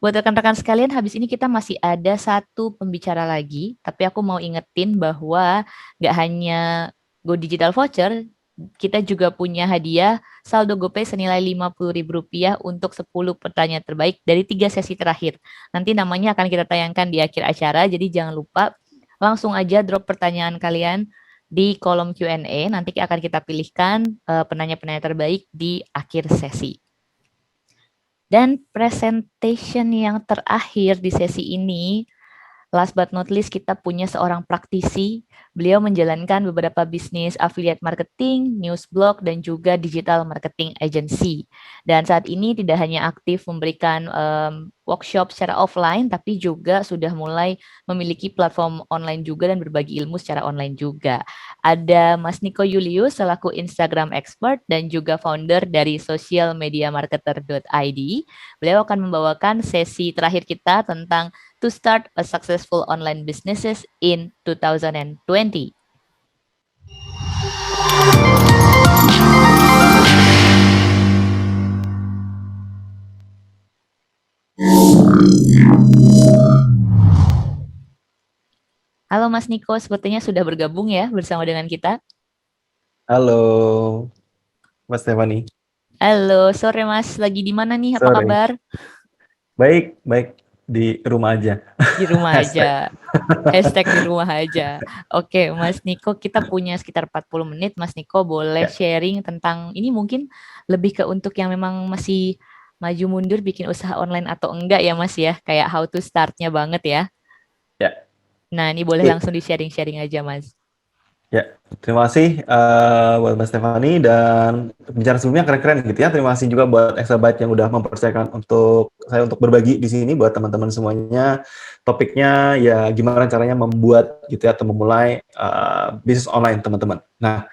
Buat rekan-rekan sekalian, habis ini kita masih ada satu pembicara lagi, tapi aku mau ingetin bahwa nggak hanya Go Digital Voucher, kita juga punya hadiah saldo GoPay senilai Rp50.000 untuk 10 pertanyaan terbaik dari 3 sesi terakhir. Nanti namanya akan kita tayangkan di akhir acara, jadi jangan lupa langsung aja drop pertanyaan kalian di kolom Q&A. Nanti akan kita pilihkan penanya-penanya terbaik di akhir sesi. Dan presentation yang terakhir di sesi ini, last but not least, kita punya seorang praktisi. Beliau menjalankan beberapa bisnis affiliate marketing, news blog, dan juga digital marketing agency. Dan saat ini tidak hanya aktif memberikan workshop secara offline, tapi juga sudah mulai memiliki platform online juga dan berbagi ilmu secara online juga. Ada Mas Niko Julius selaku Instagram expert dan juga founder dari socialmediamarketer.id. Beliau akan membawakan sesi terakhir kita tentang to start a successful online businesses in 2020. Halo Mas Niko, sepertinya sudah bergabung ya bersama dengan kita. Halo, Mas Stefani. Halo, sore Mas. Lagi di mana nih? Apa Sore. kabar? Baik, baik. Di rumah aja. Di rumah Hashtag. aja. Hashtag di rumah aja. Oke, Mas Niko, kita punya sekitar 40 menit. Mas Niko boleh Ya, sharing tentang ini mungkin lebih ke untuk yang memang masih maju mundur bikin usaha online atau enggak ya Mas ya. Kayak how to start-nya banget ya. ya. Nah, ini boleh Oke. langsung di-sharing-sharing aja Mas. Ya, terima kasih buat Mas Stefani dan bicara sebelumnya keren-keren gitu ya. Terima kasih juga buat Exabyte yang udah mempercayakan untuk saya untuk berbagi di sini buat teman-teman semuanya. Topiknya ya gimana caranya membuat gitu ya atau memulai bisnis online teman-teman. Nah,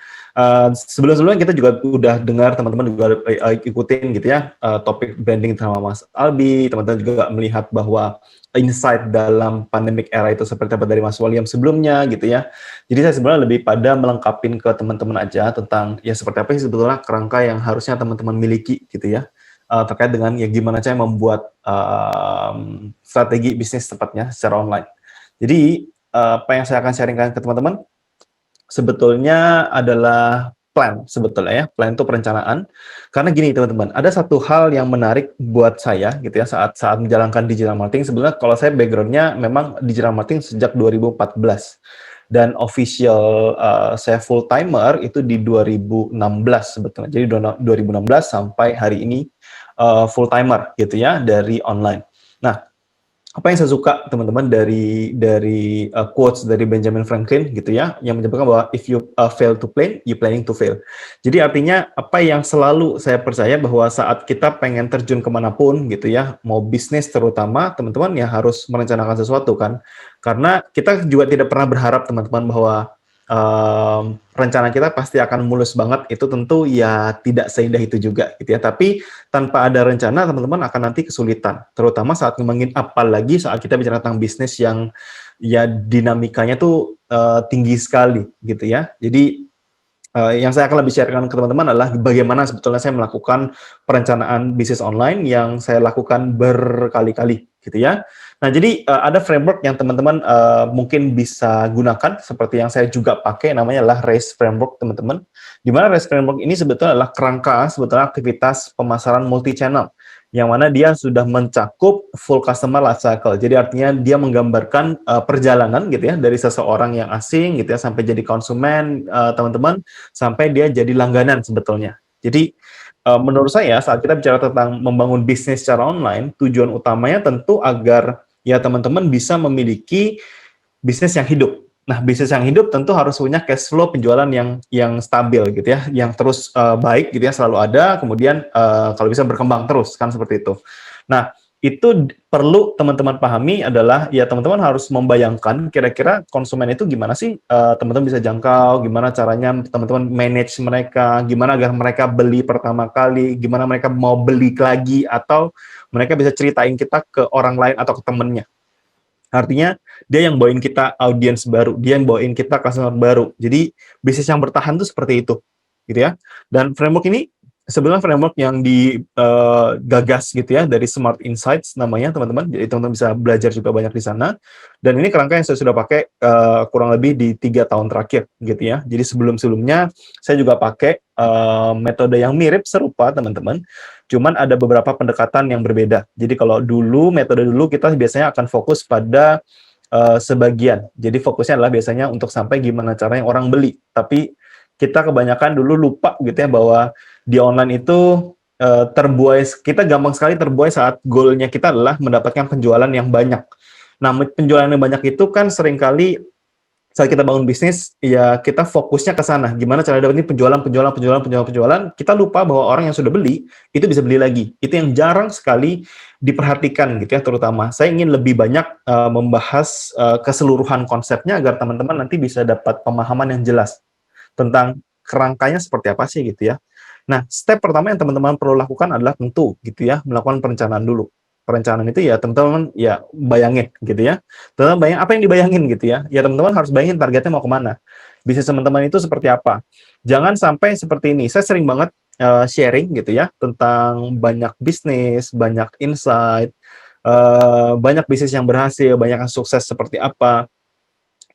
sebelum-sebelumnya kita juga udah dengar teman-teman juga ikutin gitu ya topik branding sama Mas Albi. Teman-teman juga melihat bahwa insight dalam pandemic era itu seperti apa dari Mas William sebelumnya gitu ya. Jadi saya sebenarnya lebih pada melengkapin ke teman-teman aja tentang ya seperti apa sih sebetulnya kerangka yang harusnya teman-teman miliki gitu ya terkait dengan ya gimana cara membuat strategi bisnis tepatnya secara online. Jadi apa yang saya akan sharingkan ke teman-teman sebetulnya adalah plan sebetulnya ya. Plan itu perencanaan. Karena gini teman-teman, ada satu hal yang menarik buat saya gitu ya saat saat menjalankan digital marketing. Sebenarnya kalau saya backgroundnya memang digital marketing sejak 2014 dan official saya full timer itu di 2016 sebetulnya. Jadi 2016 sampai hari ini full timer gitu ya dari online. Nah, apa yang saya suka teman-teman dari quotes dari Benjamin Franklin gitu ya yang menyebutkan bahwa if you fail to plan you planning to fail. Jadi artinya apa yang selalu saya percaya bahwa saat kita pengen terjun kemanapun gitu ya mau bisnis terutama teman-teman ya harus merencanakan sesuatu kan karena kita juga tidak pernah berharap teman-teman bahwa rencana kita pasti akan mulus banget itu tentu ya tidak seindah itu juga gitu ya tapi tanpa ada rencana teman-teman akan nanti kesulitan terutama saat ngembangin apalagi saat kita bicara tentang bisnis yang ya dinamikanya tuh tinggi sekali gitu ya jadi yang saya akan lebih sharekan ke teman-teman adalah bagaimana sebetulnya saya melakukan perencanaan bisnis online yang saya lakukan berkali-kali gitu ya. Nah, jadi ada framework yang teman-teman mungkin bisa gunakan seperti yang saya juga pakai namanya adalah RACE framework teman-teman. Di mana RACE framework ini sebetulnya adalah kerangka sebetulnya aktivitas pemasaran multi channel yang mana dia sudah mencakup full customer life cycle. Jadi artinya dia menggambarkan perjalanan gitu ya dari seseorang yang asing gitu ya sampai jadi konsumen teman-teman sampai dia jadi langganan sebetulnya. Jadi menurut saya saat kita bicara tentang membangun bisnis secara online, tujuan utamanya tentu agar ya teman-teman bisa memiliki bisnis yang hidup. Nah, bisnis yang hidup tentu harus punya cash flow penjualan yang stabil gitu ya, yang terus baik gitu ya, selalu ada, kemudian kalau bisa berkembang terus kan seperti itu. Nah, itu perlu teman-teman pahami adalah ya teman-teman harus membayangkan kira-kira konsumen itu gimana sih teman-teman bisa jangkau, gimana caranya teman-teman manage mereka, gimana agar mereka beli pertama kali, gimana mereka mau beli lagi atau mereka bisa ceritain kita ke orang lain atau ke temennya. Artinya dia yang bawain kita audiens baru, dia yang bawain kita customer baru. Jadi bisnis yang bertahan tuh seperti itu, gitu ya. Dan framework ini sebenarnya framework yang digagas gitu ya dari Smart Insights namanya teman-teman. Jadi teman-teman bisa belajar juga banyak di sana. Dan ini kerangka yang saya sudah pakai kurang lebih di 3 tahun terakhir gitu ya. Jadi sebelum-sebelumnya saya juga pakai metode yang mirip serupa teman-teman. Cuman ada beberapa pendekatan yang berbeda. Jadi kalau metode dulu kita biasanya akan fokus pada sebagian. Jadi fokusnya adalah biasanya untuk sampai gimana caranya orang beli. Tapi kita kebanyakan dulu lupa gitu ya bahwa di online itu terbuai, kita gampang sekali terbuai saat goalnya kita adalah mendapatkan penjualan yang banyak. Nah, penjualan yang banyak itu kan seringkali saat kita bangun bisnis, ya kita fokusnya ke sana. Gimana cara dapetin penjualan. Kita lupa bahwa orang yang sudah beli, itu bisa beli lagi. Itu yang jarang sekali diperhatikan gitu ya, terutama. Saya ingin lebih banyak membahas keseluruhan konsepnya agar teman-teman nanti bisa dapat pemahaman yang jelas tentang kerangkanya seperti apa sih gitu ya. Nah, step pertama yang teman-teman perlu lakukan adalah tentu gitu ya, melakukan perencanaan dulu. Perencanaan itu ya teman-teman ya bayangin gitu ya. Teman-teman bayang apa yang dibayangin gitu ya. Ya teman-teman harus bayangin targetnya mau kemana. Bisnis teman-teman itu seperti apa. Jangan sampai seperti ini. Saya sering banget sharing gitu ya tentang banyak bisnis, banyak insight, banyak bisnis yang berhasil, banyak yang sukses seperti apa.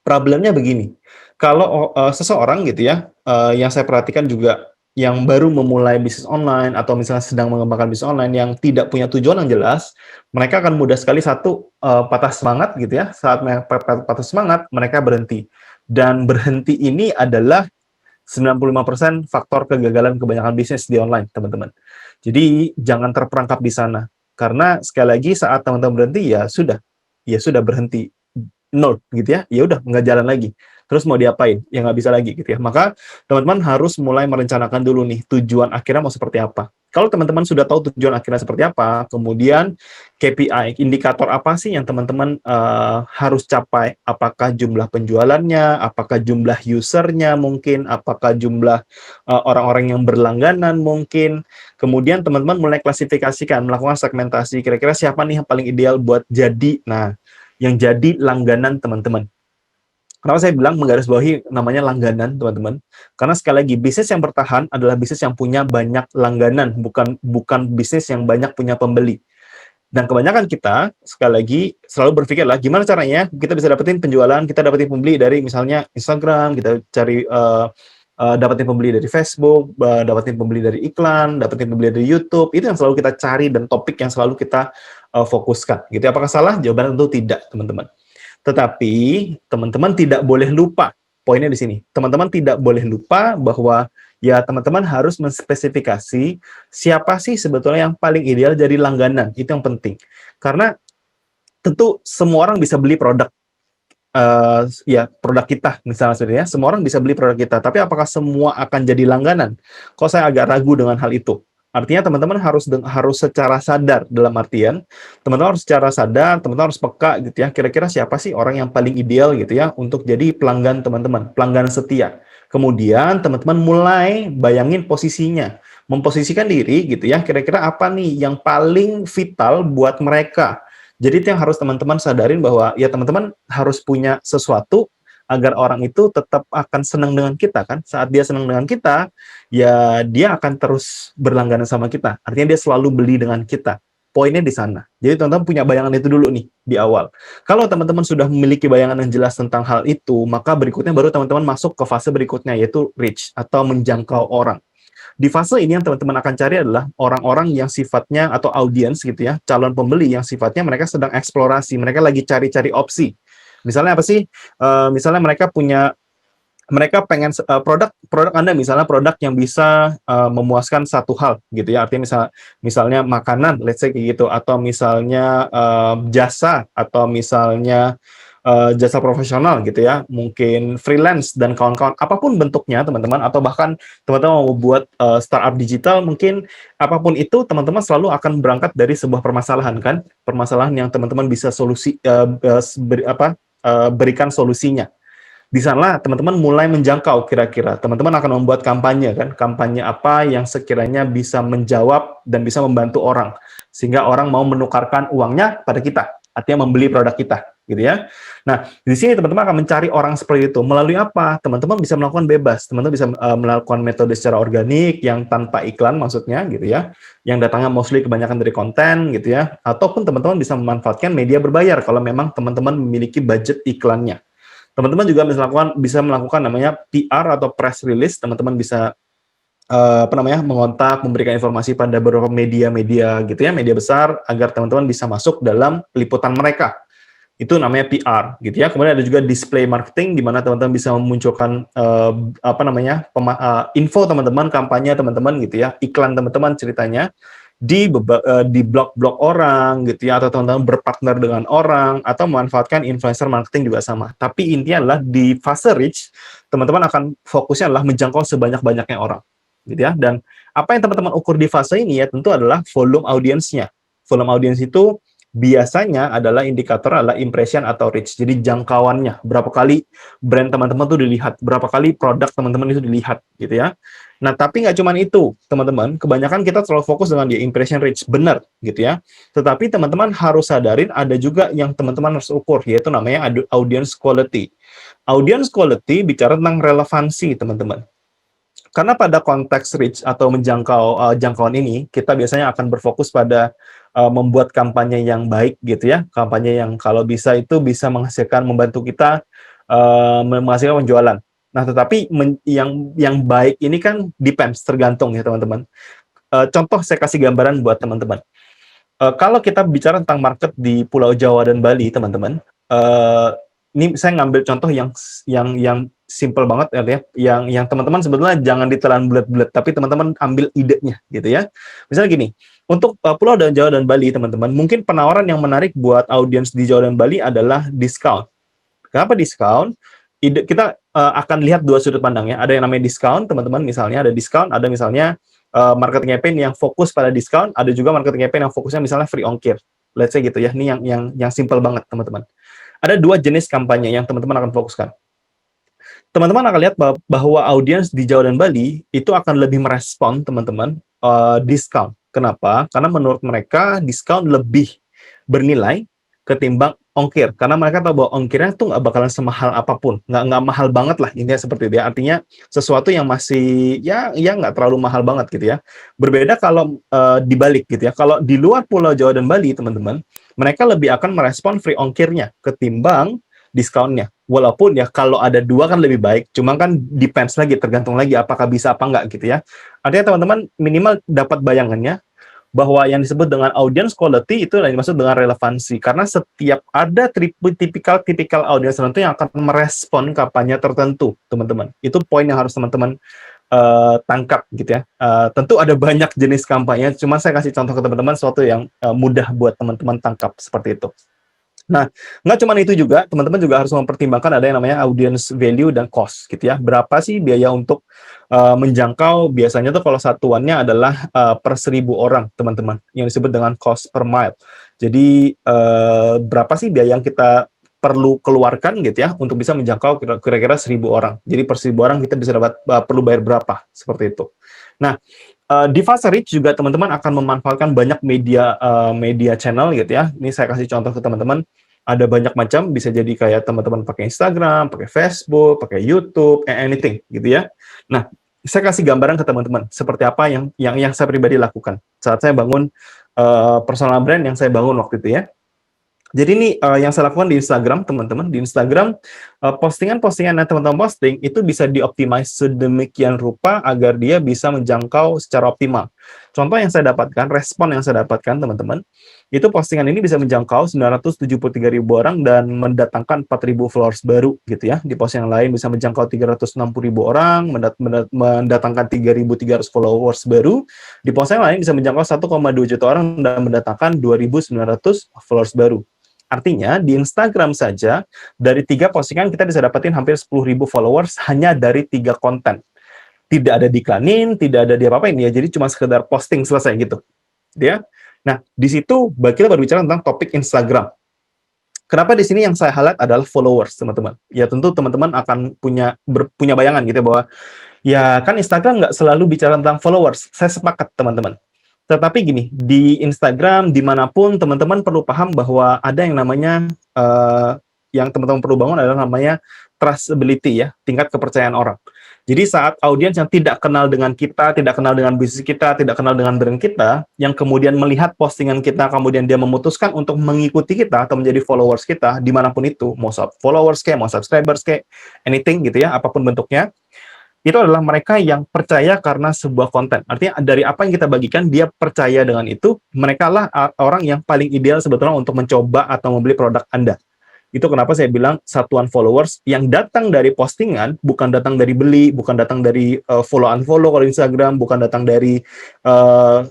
Problemnya begini, kalau seseorang gitu ya, yang saya perhatikan juga yang baru memulai bisnis online atau misalnya sedang mengembangkan bisnis online yang tidak punya tujuan yang jelas, mereka akan mudah sekali satu, patah semangat gitu ya, saat patah semangat mereka berhenti. Dan berhenti ini adalah 95% faktor kegagalan kebanyakan bisnis di online, teman-teman. Jadi jangan terperangkap di sana, karena sekali lagi saat teman-teman berhenti ya sudah berhenti. Nol gitu ya udah nggak jalan lagi. Terus mau diapain? Ya nggak bisa lagi gitu ya. Maka teman-teman harus mulai merencanakan dulu nih tujuan akhirnya mau seperti apa. Kalau teman-teman sudah tahu tujuan akhirnya seperti apa, kemudian KPI, indikator apa sih yang teman-teman harus capai? Apakah jumlah penjualannya, apakah jumlah usernya mungkin, apakah jumlah orang-orang yang berlangganan mungkin. Kemudian teman-teman mulai klasifikasikan, melakukan segmentasi, kira-kira siapa nih yang paling ideal buat jadi. Nah, yang jadi langganan teman-teman. Kenapa saya bilang menggarisbawahi namanya langganan, teman-teman? Karena sekali lagi, bisnis yang bertahan adalah bisnis yang punya banyak langganan, bukan bisnis yang banyak punya pembeli. Dan kebanyakan kita, sekali lagi, selalu berpikirlah gimana caranya kita bisa dapetin penjualan, kita dapetin pembeli dari misalnya Instagram, kita cari dapetin pembeli dari Facebook, dapetin pembeli dari iklan, dapetin pembeli dari YouTube. Itu yang selalu kita cari dan topik yang selalu kita fokuskan. Gitu. Apakah salah? Jawabannya tentu tidak, teman-teman. Tetapi teman-teman tidak boleh lupa, poinnya di sini. Teman-teman tidak boleh lupa bahwa ya teman-teman harus menspesifikasi siapa sih sebetulnya yang paling ideal jadi langganan. Itu yang penting. Karena tentu semua orang bisa beli produk. Ya produk kita misalnya sebenarnya semua orang bisa beli produk kita, tapi apakah semua akan jadi langganan? Kok saya agak ragu dengan hal itu. Artinya teman-teman harus secara sadar, dalam artian teman-teman harus secara sadar, teman-teman harus peka gitu ya. Kira-kira siapa sih orang yang paling ideal gitu ya untuk jadi pelanggan teman-teman, pelanggan setia. Kemudian teman-teman mulai bayangin posisinya, memposisikan diri gitu ya. Kira-kira apa nih yang paling vital buat mereka. Jadi itu yang harus teman-teman sadarin bahwa ya teman-teman harus punya sesuatu agar orang itu tetap akan senang dengan kita kan. Saat dia senang dengan kita, ya dia akan terus berlangganan sama kita. Artinya dia selalu beli dengan kita. Poinnya di sana. Jadi teman-teman punya bayangan itu dulu nih di awal. Kalau teman-teman sudah memiliki bayangan yang jelas tentang hal itu, maka berikutnya baru teman-teman masuk ke fase berikutnya yaitu reach atau menjangkau orang. Di fase ini yang teman-teman akan cari adalah orang-orang yang sifatnya atau audiens gitu ya, calon pembeli yang sifatnya mereka sedang eksplorasi, mereka lagi cari-cari opsi. Misalnya apa sih? Misalnya mereka pengen produk Anda misalnya produk yang bisa memuaskan satu hal gitu ya. Artinya misalnya makanan, let's say kayak gitu, atau misalnya jasa, atau misalnya jasa profesional gitu ya, mungkin freelance dan kawan-kawan, apapun bentuknya teman-teman, atau bahkan teman-teman mau buat startup digital, mungkin apapun itu teman-teman selalu akan berangkat dari sebuah permasalahan kan, permasalahan yang teman-teman bisa berikan solusinya. Di sana teman-teman mulai menjangkau kira-kira. Teman-teman akan membuat kampanye kan, kampanye apa yang sekiranya bisa menjawab dan bisa membantu orang sehingga orang mau menukarkan uangnya pada kita, artinya membeli produk kita. gitu ya. Nah, di sini teman-teman akan mencari orang seperti itu. Melalui apa? Teman-teman bisa melakukan bebas. Teman-teman bisa melakukan metode secara organik yang tanpa iklan maksudnya gitu ya. Yang datangnya mostly kebanyakan dari konten gitu ya. Ataupun teman-teman bisa memanfaatkan media berbayar kalau memang teman-teman memiliki budget iklannya. Teman-teman juga bisa melakukan namanya PR atau press release. Teman-teman bisa mengontak, memberikan informasi pada beberapa media-media gitu ya, media besar agar teman-teman bisa masuk dalam liputan mereka. Itu namanya PR gitu ya. Kemudian ada juga display marketing di mana teman-teman bisa memunculkan info teman-teman, kampanye teman-teman gitu ya, iklan teman-teman ceritanya di blog-blog orang gitu ya, atau teman-teman berpartner dengan orang atau memanfaatkan influencer marketing juga sama. Tapi intinya adalah di fase reach teman-teman akan fokusnya adalah menjangkau sebanyak-banyaknya orang gitu ya. Dan apa yang teman-teman ukur di fase ini ya tentu adalah volume audiensnya. Volume audiens itu biasanya adalah indikator adalah impression atau reach. Jadi jangkauannya, berapa kali brand teman-teman tuh dilihat, berapa kali produk teman-teman itu dilihat gitu ya. Nah, tapi nggak cuma itu, teman-teman. Kebanyakan kita terlalu fokus dengan di impression reach, benar gitu ya. Tetapi teman-teman harus sadarin ada juga yang teman-teman harus ukur, yaitu namanya audience quality. Audience quality bicara tentang relevansi, teman-teman. Karena pada konteks reach atau menjangkau jangkauan ini, kita biasanya akan berfokus pada membuat kampanye yang baik gitu ya, kampanye yang kalau bisa itu bisa membantu kita menghasilkan penjualan. Nah, tetapi yang baik ini kan depends, tergantung ya teman-teman. Contoh saya kasih gambaran buat teman-teman. Kalau kita bicara tentang market di Pulau Jawa dan Bali, teman-teman, ini saya ngambil contoh yang simple banget ya, yang teman-teman sebetulnya jangan ditelan bulat-bulat, tapi teman-teman ambil idenya gitu ya. Misalnya gini, untuk Pulau Jawa dan Bali, teman-teman, mungkin penawaran yang menarik buat audiens di Jawa dan Bali adalah diskon. Kenapa diskon? Kita akan lihat dua sudut pandangnya. Ada yang namanya diskon, teman-teman, misalnya ada diskon, ada misalnya marketing campaign yang fokus pada diskon, ada juga marketing campaign yang fokusnya misalnya free ongkir. Let's say gitu ya. Ini yang simple banget, teman-teman. Ada dua jenis kampanye yang teman-teman akan fokuskan. Teman-teman akan lihat bahwa audiens di Jawa dan Bali itu akan lebih merespon, teman-teman, diskon. Kenapa? Karena menurut mereka diskon lebih bernilai ketimbang ongkir. Karena mereka tahu bahwa ongkirnya tuh nggak bakalan semahal apapun. Nggak mahal banget lah, intinya seperti itu ya. Artinya sesuatu yang masih ya nggak terlalu mahal banget gitu ya. Berbeda kalau dibalik gitu ya. Kalau di luar Pulau Jawa dan Bali, teman-teman, mereka lebih akan merespon free ongkirnya ketimbang diskonnya. Walaupun ya kalau ada dua kan lebih baik. Cuma kan depends lagi, tergantung lagi apakah bisa apa enggak gitu ya. Artinya teman-teman minimal dapat bayangannya bahwa yang disebut dengan audience quality itu yang dimaksud dengan relevansi. Karena setiap ada tipikal audience tertentu yang akan merespon kampanye tertentu, teman-teman. Itu poin yang harus teman-teman tangkap gitu ya. Tentu ada banyak jenis kampanye, cuma saya kasih contoh ke teman-teman sesuatu yang mudah buat teman-teman tangkap seperti itu. Nah, nggak cuma itu juga, teman-teman juga harus mempertimbangkan ada yang namanya audience value dan cost, gitu ya. Berapa sih biaya untuk menjangkau, biasanya tuh kalau satuannya adalah per 1.000 orang, teman-teman, yang disebut dengan cost per mile. Jadi, berapa sih biaya yang kita perlu keluarkan, gitu ya, untuk bisa menjangkau kira-kira 1.000 orang. Jadi, per 1.000 orang kita bisa perlu bayar berapa, seperti itu. Nah, di fase reach juga teman-teman akan memanfaatkan banyak media channel gitu ya. Ini saya kasih contoh ke teman-teman. Ada banyak macam, bisa jadi kayak teman-teman pakai Instagram, pakai Facebook, pakai YouTube, anything gitu ya. Nah, saya kasih gambaran ke teman-teman seperti apa yang saya pribadi lakukan saat saya bangun personal brand yang saya bangun waktu itu ya. Jadi ini yang saya lakukan di Instagram, teman-teman. Di Instagram, postingan-postingan yang teman-teman posting itu bisa dioptimize sedemikian rupa agar dia bisa menjangkau secara optimal. Contoh yang saya dapatkan, respon yang saya dapatkan, teman-teman, itu postingan ini bisa menjangkau 973.000 orang dan mendatangkan 4.000 followers baru, gitu ya. Di post yang lain bisa menjangkau 360.000 orang, mendatangkan 3.300 followers baru. Di post yang lain bisa menjangkau 1,2 juta orang dan mendatangkan 2.900 followers baru. Artinya, di Instagram saja, dari 3 postingan kita bisa dapetin hampir 10.000 followers hanya dari 3 konten. Tidak ada diiklanin, tidak ada diapa-apain ya, jadi cuma sekedar posting selesai gitu. Ya. Nah, di situ kita berbicara tentang topik Instagram. Kenapa di sini yang saya highlight adalah followers, teman-teman. Ya tentu teman-teman akan punya bayangan gitu bahwa ya kan Instagram nggak selalu bicara tentang followers. Saya sepakat, teman-teman. Tetapi gini, di Instagram, dimanapun teman-teman perlu paham bahwa ada yang namanya, yang teman-teman perlu bangun adalah namanya trustability ya, tingkat kepercayaan orang. Jadi saat audiens yang tidak kenal dengan kita, tidak kenal dengan bisnis kita, tidak kenal dengan brand kita, yang kemudian melihat postingan kita, kemudian dia memutuskan untuk mengikuti kita atau menjadi followers kita, dimanapun itu, mau followers kayak, mau subscribers kayak, anything gitu ya, apapun bentuknya, itu adalah mereka yang percaya karena sebuah konten. Artinya dari apa yang kita bagikan, dia percaya dengan itu, mereka lah orang yang paling ideal sebetulnya untuk mencoba atau membeli produk Anda. Itu kenapa saya bilang satuan followers yang datang dari postingan, bukan datang dari beli, bukan datang dari follow unfollow kalau Instagram, bukan datang dari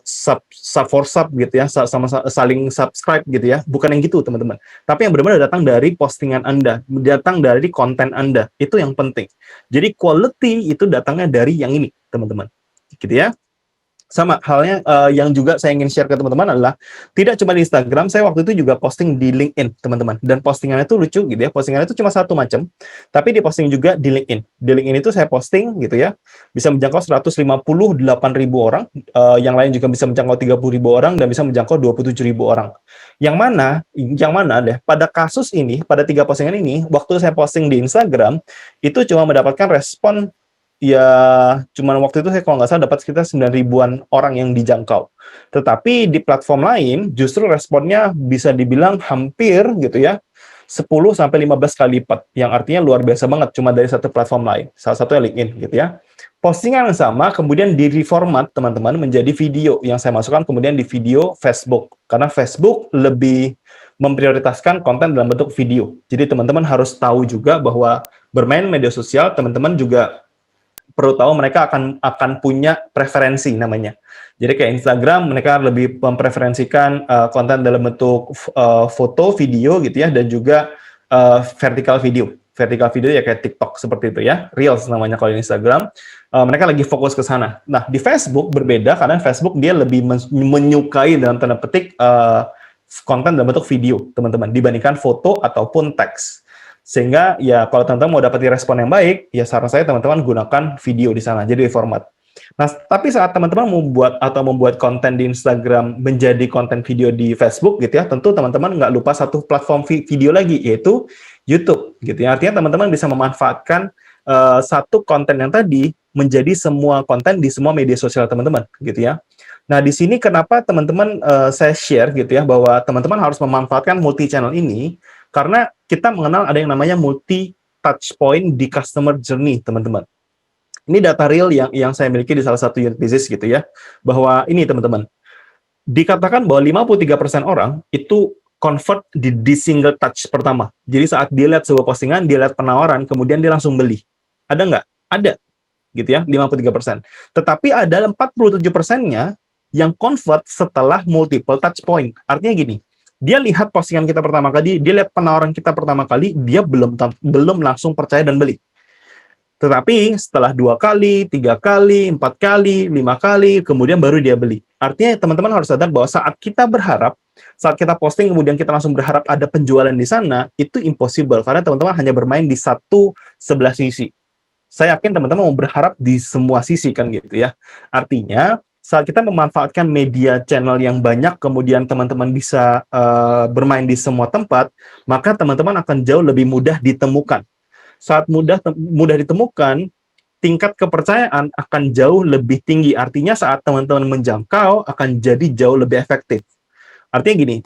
sub for sub gitu ya, sama saling subscribe gitu ya, bukan yang gitu teman-teman. Tapi yang benar-benar datang dari postingan Anda, datang dari konten Anda, itu yang penting. Jadi quality itu datangnya dari yang ini teman-teman, gitu ya. Sama halnya yang juga saya ingin share ke teman-teman adalah tidak cuma di Instagram, saya waktu itu juga posting di LinkedIn, teman-teman. Dan postingannya itu lucu gitu ya. Postingannya itu cuma satu macam, tapi diposting juga di LinkedIn. Di LinkedIn itu saya posting gitu ya, bisa menjangkau 158.000 orang, yang lain juga bisa menjangkau 30.000 orang dan bisa menjangkau 27.000 orang. Yang mana deh pada kasus ini, pada 3 postingan ini, waktu saya posting di Instagram itu cuma mendapatkan respon. Ya, cuman waktu itu saya kalau nggak salah dapat sekitar 9 ribuan orang yang dijangkau. Tetapi di platform lain justru responnya bisa dibilang hampir gitu ya, 10 sampai 15 kali lipat. Yang artinya luar biasa banget cuma dari satu platform lain. Salah satunya LinkedIn gitu ya. Postingan yang sama kemudian direformat teman-teman menjadi video yang saya masukkan kemudian di video Facebook. Karena Facebook lebih memprioritaskan konten dalam bentuk video. Jadi teman-teman harus tahu juga bahwa bermain media sosial teman-teman juga perlu tahu mereka akan punya preferensi namanya. Jadi kayak Instagram mereka lebih mempreferensikan konten dalam bentuk foto, video gitu ya, dan juga vertical video. Vertical video ya kayak TikTok seperti itu ya, Reels namanya kalau di Instagram. Mereka lagi fokus ke sana. Nah di Facebook berbeda karena Facebook dia lebih menyukai dalam tanda petik konten dalam bentuk video teman-teman dibandingkan foto ataupun teks. Sehingga ya kalau teman-teman mau dapat respon yang baik, ya saran saya teman-teman gunakan video di sana, jadi format. Nah, tapi saat teman-teman membuat konten di Instagram menjadi konten video di Facebook gitu ya, tentu teman-teman nggak lupa satu platform video lagi, yaitu YouTube gitu ya. Artinya teman-teman bisa memanfaatkan satu konten yang tadi menjadi semua konten di semua media sosial teman-teman gitu ya. Nah, di sini kenapa teman-teman saya share gitu ya, bahwa teman-teman harus memanfaatkan multi channel ini, karena kita mengenal ada yang namanya multi touch point di customer journey, teman-teman. Ini data real yang saya miliki di salah satu unit bisnis gitu ya, bahwa ini teman-teman, dikatakan bahwa 53% orang itu convert di single touch pertama. Jadi saat dia lihat sebuah postingan, dia lihat penawaran, kemudian dia langsung beli. Ada nggak? Ada, gitu ya, 53%. Tetapi ada 47%-nya yang convert setelah multiple touch point. Artinya gini, dia lihat postingan kita pertama kali, dia lihat penawaran kita pertama kali, dia belum langsung percaya dan beli. Tetapi setelah 2 kali, 3 kali, 4 kali, 5 kali, kemudian baru dia beli. Artinya teman-teman harus sadar bahwa saat kita posting kemudian kita langsung berharap ada penjualan di sana, itu impossible karena teman-teman hanya bermain di satu sebelah sisi. Saya yakin teman-teman mau berharap di semua sisi kan gitu ya. Artinya saat kita memanfaatkan media channel yang banyak, kemudian teman-teman bisa bermain di semua tempat, maka teman-teman akan jauh lebih mudah ditemukan. Saat mudah ditemukan, tingkat kepercayaan akan jauh lebih tinggi. Artinya saat teman-teman menjangkau akan jadi jauh lebih efektif. Artinya gini,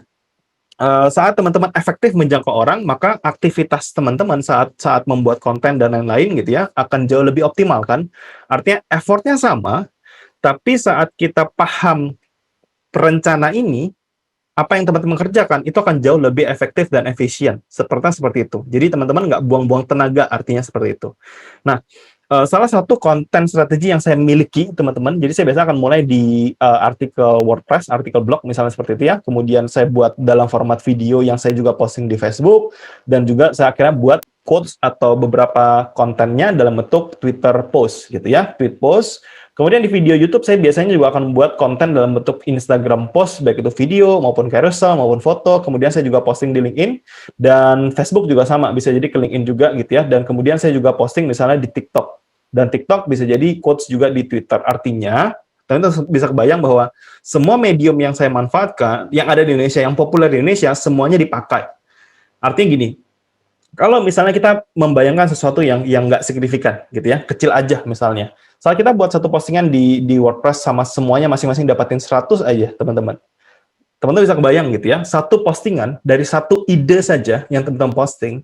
saat teman-teman efektif menjangkau orang, maka aktivitas teman-teman saat membuat konten dan lain-lain gitu ya, akan jauh lebih optimal kan. Artinya effortnya sama, tapi saat kita paham perencana ini, apa yang teman-teman kerjakan itu akan jauh lebih efektif dan efisien. Seperti itu. Jadi teman-teman nggak buang-buang tenaga, artinya seperti itu. Nah, salah satu konten strategi yang saya miliki, teman-teman, jadi saya biasanya akan mulai di artikel WordPress, artikel blog misalnya seperti itu ya. Kemudian saya buat dalam format video yang saya juga posting di Facebook, dan juga saya akhirnya buat quotes atau beberapa kontennya dalam bentuk Twitter post gitu ya, tweet post. Kemudian di video YouTube saya biasanya juga akan membuat konten dalam bentuk Instagram post, baik itu video maupun carousel maupun foto. Kemudian saya juga posting di LinkedIn dan Facebook juga sama, bisa jadi ke LinkedIn juga gitu ya. Dan kemudian saya juga posting misalnya di TikTok. Dan TikTok bisa jadi quotes juga di Twitter. Artinya Teman-teman bisa kebayang bahwa semua medium yang saya manfaatkan, yang ada di Indonesia, yang populer di Indonesia, semuanya dipakai. Artinya gini, kalau misalnya kita membayangkan sesuatu yang nggak signifikan, gitu ya, kecil aja misalnya. Saat kita buat satu postingan di WordPress sama semuanya masing-masing dapatin 100 aja, teman-teman. Teman-teman bisa kebayang gitu ya, satu postingan dari satu ide saja yang teman-teman posting,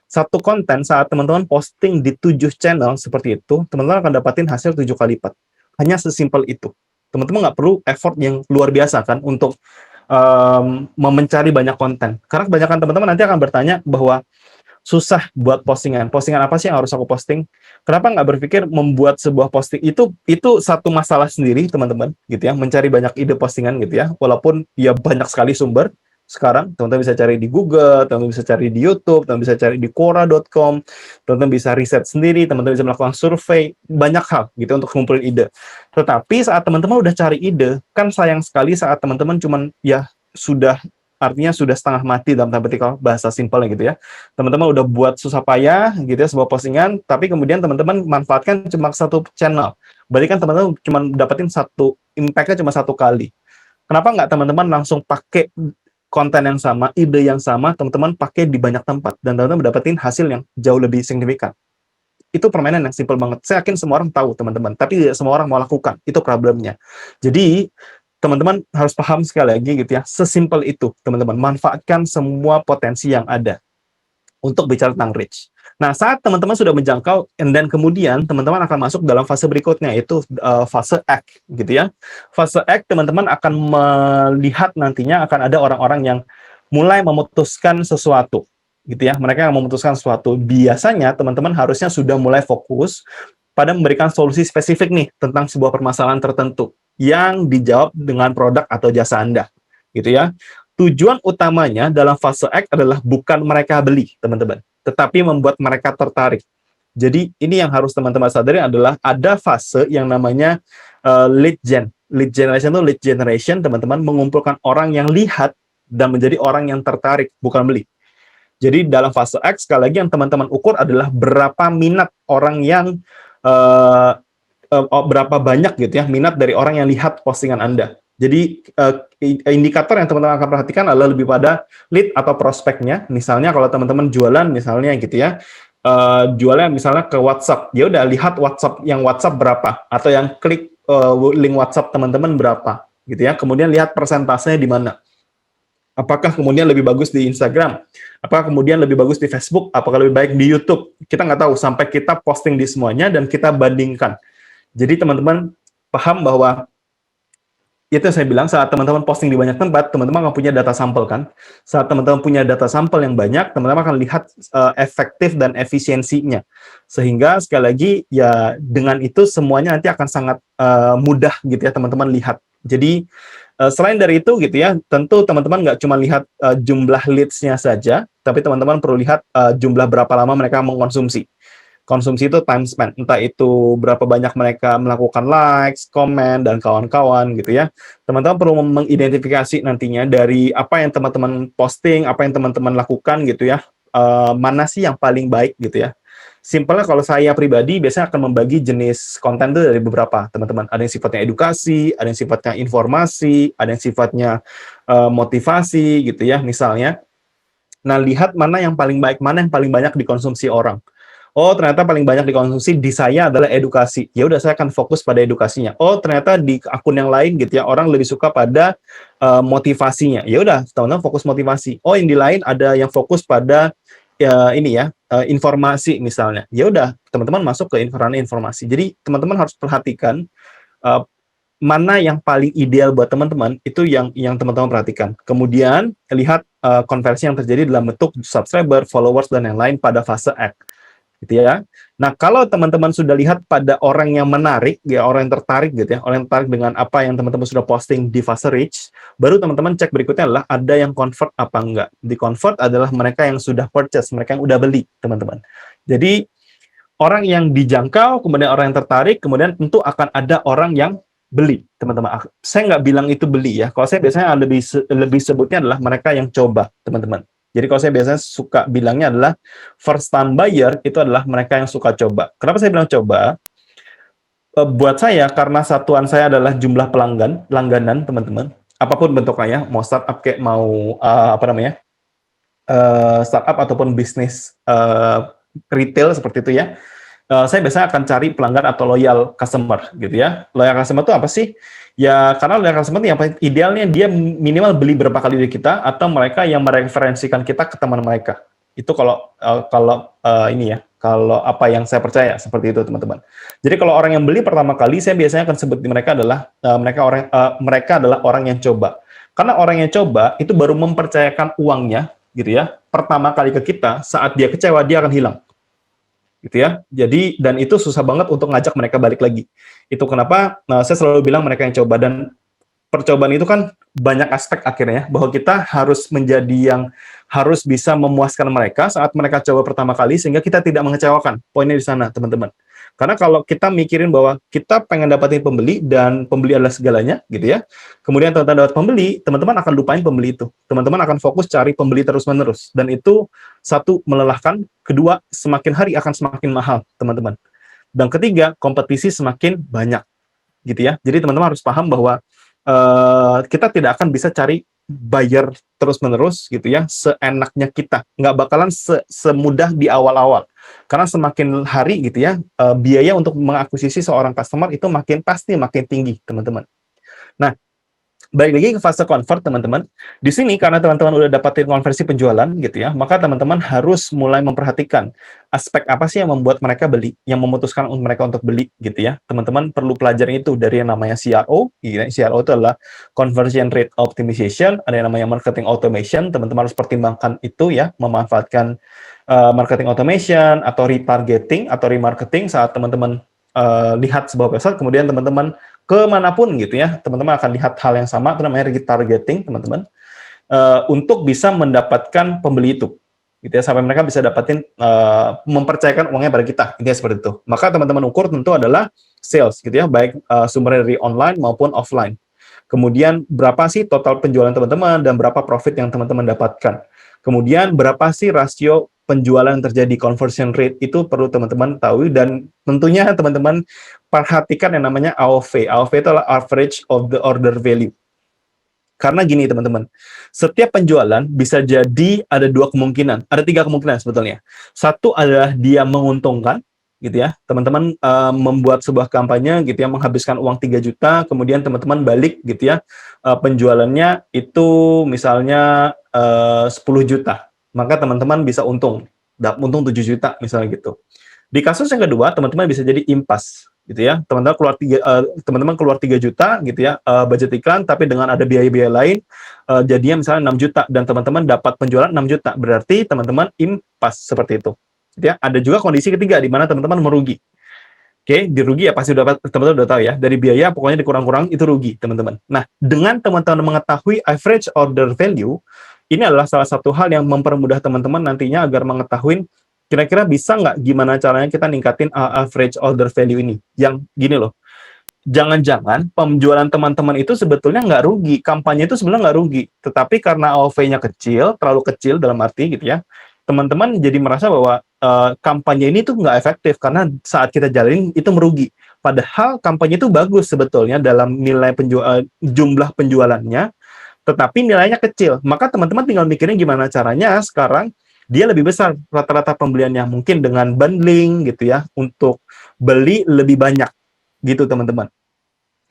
satu konten saat teman-teman posting di 7 channel seperti itu, teman-teman akan dapatin hasil 7 kali lipat. Hanya sesimpel itu. Teman-teman nggak perlu effort yang luar biasa kan untuk mencari banyak konten. Karena kebanyakan teman-teman nanti akan bertanya bahwa susah buat postingan. Postingan apa sih yang harus aku posting? Kenapa nggak berpikir membuat sebuah posting itu satu masalah sendiri, teman-teman, gitu ya. Mencari banyak ide postingan gitu ya. Walaupun ya banyak sekali sumber sekarang, teman-teman bisa cari di Google, teman-teman bisa cari di YouTube, teman-teman bisa cari di Quora.com, teman-teman bisa riset sendiri, teman-teman bisa melakukan survei, banyak hal gitu untuk kumpulin ide. Tetapi saat teman-teman udah cari ide, kan sayang sekali saat teman-teman cuman ya sudah artinya sudah setengah mati dalam tanda petik kalau bahasa simpelnya gitu ya. Teman-teman udah buat susah payah gitu ya sebuah postingan, tapi kemudian teman-teman manfaatkan cuma satu channel. Berarti kan teman-teman cuma dapetin satu, impact-nya cuma satu kali. Kenapa nggak teman-teman langsung pakai konten yang sama, ide yang sama, teman-teman pakai di banyak tempat, dan teman-teman dapetin hasil yang jauh lebih signifikan. Itu permainan yang simpel banget. Saya yakin semua orang tahu, teman-teman. Tapi tidak semua orang mau lakukan. Itu problemnya. Jadi, teman-teman harus paham sekali lagi gitu ya, sesimpel itu, teman-teman. Manfaatkan semua potensi yang ada untuk bicara tentang reach. Nah, saat teman-teman sudah menjangkau, dan kemudian teman-teman akan masuk dalam fase berikutnya, yaitu fase act, gitu ya. Fase act, teman-teman akan melihat nantinya akan ada orang-orang yang mulai memutuskan sesuatu, gitu ya. Mereka yang memutuskan sesuatu. Biasanya, teman-teman harusnya sudah mulai fokus pada memberikan solusi spesifik nih tentang sebuah permasalahan tertentu yang dijawab dengan produk atau jasa Anda, gitu ya. Tujuan utamanya dalam fase act adalah bukan mereka beli, teman-teman, tetapi membuat mereka tertarik. Jadi ini yang harus teman-teman sadari adalah ada fase yang namanya lead gen. Lead generation itu lead generation, teman-teman, mengumpulkan orang yang lihat dan menjadi orang yang tertarik, bukan beli. Jadi dalam fase X, sekali lagi yang teman-teman ukur adalah berapa minat orang yang berapa banyak gitu ya minat dari orang yang lihat postingan Anda. Jadi indikator yang teman-teman akan perhatikan adalah lebih pada lead atau prospeknya. Misalnya kalau teman-teman jualan misalnya gitu ya, jualnya misalnya ke WhatsApp, ya udah lihat WhatsApp berapa, atau yang klik link WhatsApp teman-teman berapa gitu ya. Kemudian lihat persentasenya di mana. Apakah kemudian lebih bagus di Instagram? Apakah kemudian lebih bagus di Facebook? Apakah lebih baik di YouTube? Kita nggak tahu sampai kita posting di semuanya dan kita bandingkan. Jadi teman-teman paham bahwa itu saya bilang saat teman-teman posting di banyak tempat, teman-teman akan punya data sampel kan. Saat teman-teman punya data sampel yang banyak, teman-teman akan lihat efektif dan efisiensinya. Sehingga sekali lagi ya dengan itu semuanya nanti akan sangat mudah gitu ya teman-teman lihat. Jadi selain dari itu gitu ya, tentu teman-teman nggak cuma lihat jumlah leads-nya saja, tapi teman-teman perlu lihat jumlah berapa lama mereka mengkonsumsi. Konsumsi itu time spend, entah itu berapa banyak mereka melakukan likes, komen, dan kawan-kawan gitu ya. Teman-teman perlu mengidentifikasi nantinya dari apa yang teman-teman posting, apa yang teman-teman lakukan gitu ya, mana sih yang paling baik gitu ya. Simpelnya kalau saya pribadi biasanya akan membagi jenis konten itu dari beberapa, teman-teman. Ada yang sifatnya edukasi, ada yang sifatnya informasi, ada yang sifatnya motivasi gitu ya, misalnya. Nah, lihat mana yang paling baik, mana yang paling banyak dikonsumsi orang. Oh, ternyata paling banyak dikonsumsi di saya adalah edukasi. Ya udah, saya akan fokus pada edukasinya. Oh, ternyata di akun yang lain gitu ya, orang lebih suka pada motivasinya. Ya udah, teman-teman fokus motivasi. Oh, yang di lain ada yang fokus pada informasi misalnya. Ya udah, teman-teman masuk ke informasi. Jadi, teman-teman harus perhatikan uh, mana yang paling ideal buat teman-teman, itu yang teman-teman perhatikan. Kemudian lihat konversi yang terjadi dalam bentuk subscriber, followers, dan yang lain pada fase act. Gitu ya. Nah, kalau teman-teman sudah lihat pada orang yang menarik, ya orang yang tertarik gitu ya, orang yang tertarik dengan apa yang teman-teman sudah posting di fase reach, baru teman-teman cek berikutnya adalah ada yang convert apa enggak. Di convert adalah mereka yang sudah purchase, mereka yang udah beli, teman-teman. Jadi, orang yang dijangkau, kemudian orang yang tertarik, kemudian tentu akan ada orang yang beli, teman-teman. Saya nggak bilang itu beli ya. Kalau saya biasanya lebih sebutnya adalah mereka yang coba, teman-teman. Jadi kalau saya biasanya suka bilangnya adalah first time buyer itu adalah mereka yang suka coba. Kenapa saya bilang coba? Buat saya, karena satuan saya adalah jumlah pelanggan, langganan teman-teman, apapun bentuknya, mau startup kayak mau apa namanya, startup ataupun bisnis retail seperti itu ya. Saya biasanya akan cari pelanggan atau loyal customer gitu ya. Loyal customer itu apa sih? Ya karena loyal customer itu yang paling idealnya dia minimal beli berapa kali dari kita atau mereka yang mereferensikan kita ke teman mereka. Itu kalau ini ya, kalau apa yang saya percaya seperti itu teman-teman. Jadi kalau orang yang beli pertama kali, saya biasanya akan sebut mereka adalah mereka adalah orang yang coba. Karena orang yang coba itu baru mempercayakan uangnya gitu ya. Pertama kali ke kita, saat dia kecewa dia akan hilang gitu ya. Jadi dan itu susah banget untuk ngajak mereka balik lagi. Itu kenapa saya selalu bilang mereka yang coba, dan percobaan itu kan banyak aspek akhirnya bahwa kita harus menjadi yang harus bisa memuaskan mereka saat mereka coba pertama kali sehingga kita tidak mengecewakan. Poinnya di sana, teman-teman. Karena kalau kita mikirin bahwa kita pengen dapatin pembeli dan pembeli adalah segalanya, gitu ya. Kemudian teman-teman dapat pembeli, teman-teman akan lupain pembeli itu. Teman-teman akan fokus cari pembeli terus-menerus. Dan itu satu melelahkan, kedua semakin hari akan semakin mahal, teman-teman. Dan ketiga, kompetisi semakin banyak, gitu ya. Jadi teman-teman harus paham bahwa kita tidak akan bisa cari buyer terus-menerus gitu ya, seenaknya kita. Nggak bakalan semudah di awal-awal. Karena semakin hari gitu ya, biaya untuk mengakuisisi seorang customer itu pasti makin tinggi, teman-teman. Nah, balik lagi ke fase convert, teman-teman. Di sini karena teman-teman udah dapatin konversi penjualan gitu ya, maka teman-teman harus mulai memperhatikan aspek apa sih yang membuat mereka beli, yang memutuskan mereka untuk beli gitu ya. Teman-teman perlu pelajarin itu dari yang namanya CRO, gitu ya. CRO itu adalah Conversion Rate Optimization, ada yang namanya Marketing Automation. Teman-teman harus pertimbangkan itu ya, memanfaatkan marketing automation atau retargeting atau remarketing saat teman-teman lihat sebuah website, kemudian teman-teman kemanapun gitu ya, teman-teman akan lihat hal yang sama, itu namanya retargeting, teman-teman, untuk bisa mendapatkan pembeli itu, gitu ya, sampai mereka bisa dapatin, mempercayakan uangnya pada kita, intinya seperti itu. Maka teman-teman ukur tentu adalah sales, gitu ya, baik sumbernya dari online maupun offline. Kemudian berapa sih total penjualan teman-teman dan berapa profit yang teman-teman dapatkan. Kemudian berapa sih rasio penjualan yang terjadi, conversion rate, itu perlu teman-teman tahu, dan tentunya teman-teman perhatikan yang namanya AOV. AOV itu adalah average of the order value. Karena gini teman-teman, setiap penjualan bisa jadi ada dua kemungkinan, ada tiga kemungkinan sebetulnya. Satu adalah dia menguntungkan, gitu ya. Teman-teman membuat sebuah kampanye gitu ya, menghabiskan uang 3 juta, kemudian teman-teman balik gitu ya, penjualannya itu misalnya 10 juta. Maka teman-teman bisa untung 7 juta misalnya gitu. Di kasus yang kedua, teman-teman bisa jadi impas gitu ya. Teman-teman keluar 3 juta gitu ya, budget iklan, tapi dengan ada biaya-biaya lain jadinya misalnya 6 juta dan teman-teman dapat penjualan 6 juta. Berarti teman-teman impas seperti itu. Gitu ya. Ada juga kondisi ketiga di mana teman-teman merugi. Oke, dirugi ya pasti teman-teman udah tahu ya. Dari biaya pokoknya dikurang-kurang itu rugi, teman-teman. Nah, dengan teman-teman mengetahui average order value, ini adalah salah satu hal yang mempermudah teman-teman nantinya agar mengetahui kira-kira bisa nggak gimana caranya kita ningkatin average order value ini. Yang gini loh, jangan-jangan penjualan teman-teman itu sebetulnya nggak rugi, kampanye itu sebenarnya nggak rugi, tetapi karena AOV-nya kecil, terlalu kecil dalam arti gitu ya, teman-teman jadi merasa bahwa kampanye ini tuh nggak efektif karena saat kita jalanin itu merugi. Padahal kampanye itu bagus sebetulnya dalam nilai jumlah penjualannya, tetapi nilainya kecil. Maka teman-teman tinggal mikirin gimana caranya sekarang dia lebih besar rata-rata pembeliannya, mungkin dengan bundling gitu ya, untuk beli lebih banyak gitu teman-teman.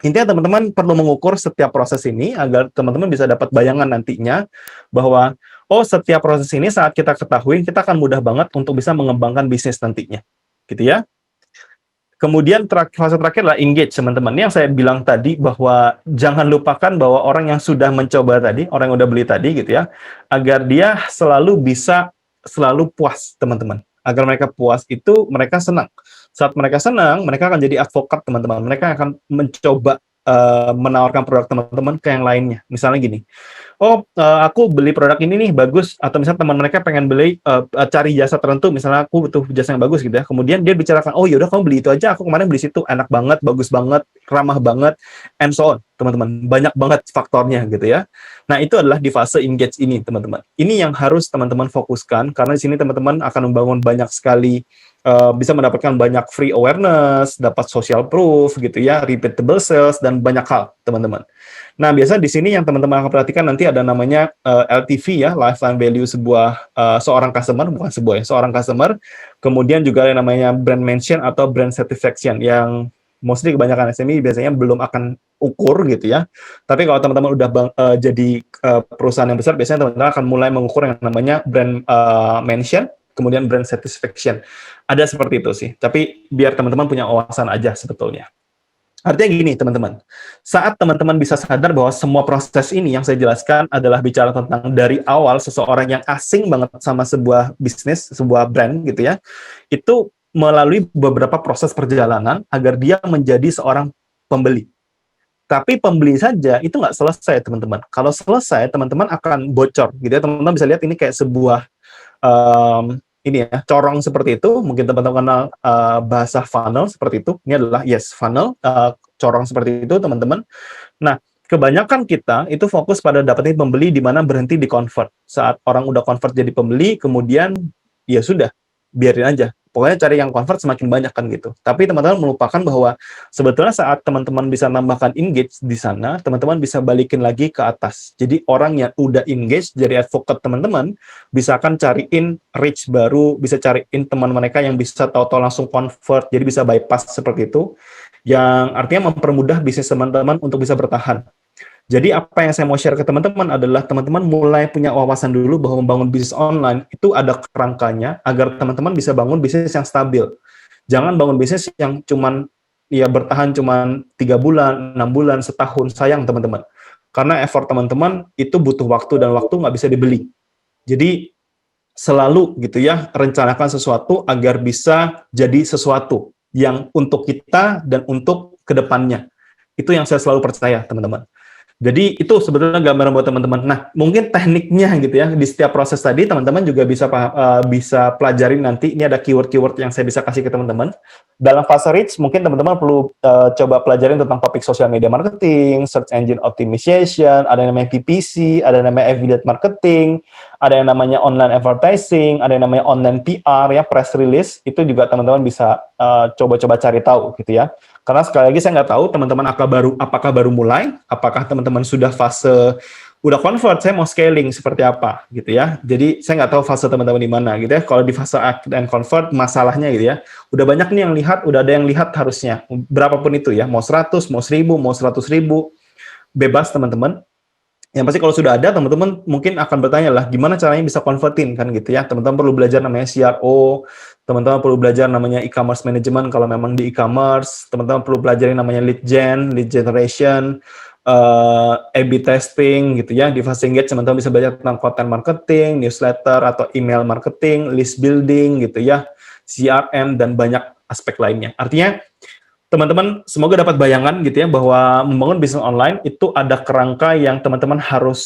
Intinya teman-teman perlu mengukur setiap proses ini agar teman-teman bisa dapat bayangan nantinya bahwa oh setiap proses ini saat kita ketahui kita akan mudah banget untuk bisa mengembangkan bisnis nantinya. Gitu ya. Kemudian fase terakhir adalah engage, teman-teman. Ini yang saya bilang tadi bahwa jangan lupakan bahwa orang yang sudah mencoba tadi, orang yang udah beli tadi gitu ya, agar dia selalu puas, teman-teman. Agar mereka puas itu mereka senang. Saat mereka senang, mereka akan jadi advokat, teman-teman. Mereka akan mencoba menawarkan produk teman-teman ke yang lainnya. Misalnya gini, aku beli produk ini nih bagus, atau misalnya teman mereka pengen beli cari jasa tertentu, misalnya aku butuh jasa yang bagus gitu ya. Kemudian dia bicarakan, oh yaudah kamu beli itu aja, aku kemarin beli situ, enak banget, bagus banget, ramah banget, and so on, teman-teman. Banyak banget faktornya gitu ya. Nah, itu adalah di fase engage ini, teman-teman. Ini yang harus teman-teman fokuskan, karena di sini teman-teman akan membangun banyak sekali, bisa mendapatkan banyak free awareness, dapat social proof gitu ya, repeatable sales, dan banyak hal, teman-teman. Nah, biasa di sini yang teman-teman akan perhatikan nanti ada namanya LTV ya, lifetime value sebuah seorang customer, bukan sebuah ya, seorang customer. Kemudian juga ada yang namanya brand mention atau brand satisfaction yang mostly kebanyakan SME biasanya belum akan ukur gitu ya. Tapi kalau teman-teman udah jadi perusahaan yang besar, biasanya teman-teman akan mulai mengukur yang namanya brand mention, kemudian brand satisfaction. Ada seperti itu sih. Tapi biar teman-teman punya wawasan aja sebetulnya. Artinya gini, teman-teman. Saat teman-teman bisa sadar bahwa semua proses ini yang saya jelaskan adalah bicara tentang dari awal seseorang yang asing banget sama sebuah bisnis, sebuah brand gitu ya, itu melalui beberapa proses perjalanan agar dia menjadi seorang pembeli. Tapi pembeli saja itu nggak selesai, teman-teman. Kalau selesai, teman-teman akan bocor gitu ya. Teman-teman bisa lihat ini kayak sebuah ini ya, corong seperti itu, mungkin teman-teman kenal bahasa funnel seperti itu. Ini adalah yes funnel, corong seperti itu, teman-teman. Nah, kebanyakan kita itu fokus pada dapetin pembeli di mana berhenti di convert. Saat orang udah convert jadi pembeli, kemudian ya sudah, biarin aja. Pokoknya cari yang convert semakin banyak kan gitu. Tapi teman-teman melupakan bahwa sebetulnya saat teman-teman bisa nambahkan engage di sana, teman-teman bisa balikin lagi ke atas. Jadi orang yang udah engage jadi advocate teman-teman, bisa kan cariin reach baru, bisa cariin teman mereka yang bisa tahu-tahu langsung convert, jadi bisa bypass seperti itu, yang artinya mempermudah bisnis teman-teman untuk bisa bertahan. Jadi apa yang saya mau share ke teman-teman adalah teman-teman mulai punya wawasan dulu bahwa membangun bisnis online itu ada kerangkanya agar teman-teman bisa bangun bisnis yang stabil. Jangan bangun bisnis yang cuman ya bertahan cuman 3 bulan, 6 bulan, setahun, sayang teman-teman. Karena effort teman-teman itu butuh waktu dan waktu nggak bisa dibeli. Jadi selalu gitu ya rencanakan sesuatu agar bisa jadi sesuatu yang untuk kita dan untuk kedepannya. Itu yang saya selalu percaya, teman-teman. Jadi itu sebetulnya gambaran buat teman-teman. Nah, mungkin tekniknya gitu ya di setiap proses tadi teman-teman juga bisa bisa pelajarin nanti. Ini ada keyword-keyword yang saya bisa kasih ke teman-teman. Dalam fase reach mungkin teman-teman perlu coba pelajarin tentang topik social media marketing, search engine optimization, ada yang namanya PPC, ada yang namanya affiliate marketing, ada yang namanya online advertising, ada yang namanya online PR ya, press release. Itu juga teman-teman bisa coba-coba cari tahu gitu ya. Karena sekali lagi saya nggak tahu teman-teman apakah baru mulai, apakah teman-teman sudah fase udah convert, saya mau scaling seperti apa gitu ya. Jadi saya nggak tahu fase teman-teman di mana gitu ya. Kalau di fase act and convert masalahnya gitu ya. Udah banyak nih yang lihat, udah ada yang lihat harusnya. Berapapun itu ya, mau 100, mau 1000, mau 100.000, bebas teman-teman. Yang pasti kalau sudah ada, teman-teman mungkin akan bertanya lah, gimana caranya bisa convertin kan gitu ya. Teman-teman perlu belajar namanya CRO, teman-teman perlu belajar namanya e-commerce management kalau memang di e-commerce, teman-teman perlu belajar yang namanya lead generation, A/B testing gitu ya. Di fase engage teman-teman bisa belajar tentang content marketing, newsletter atau email marketing, list building gitu ya, CRM dan banyak aspek lainnya. Artinya teman-teman semoga dapat bayangan gitu ya bahwa membangun bisnis online itu ada kerangka yang teman-teman harus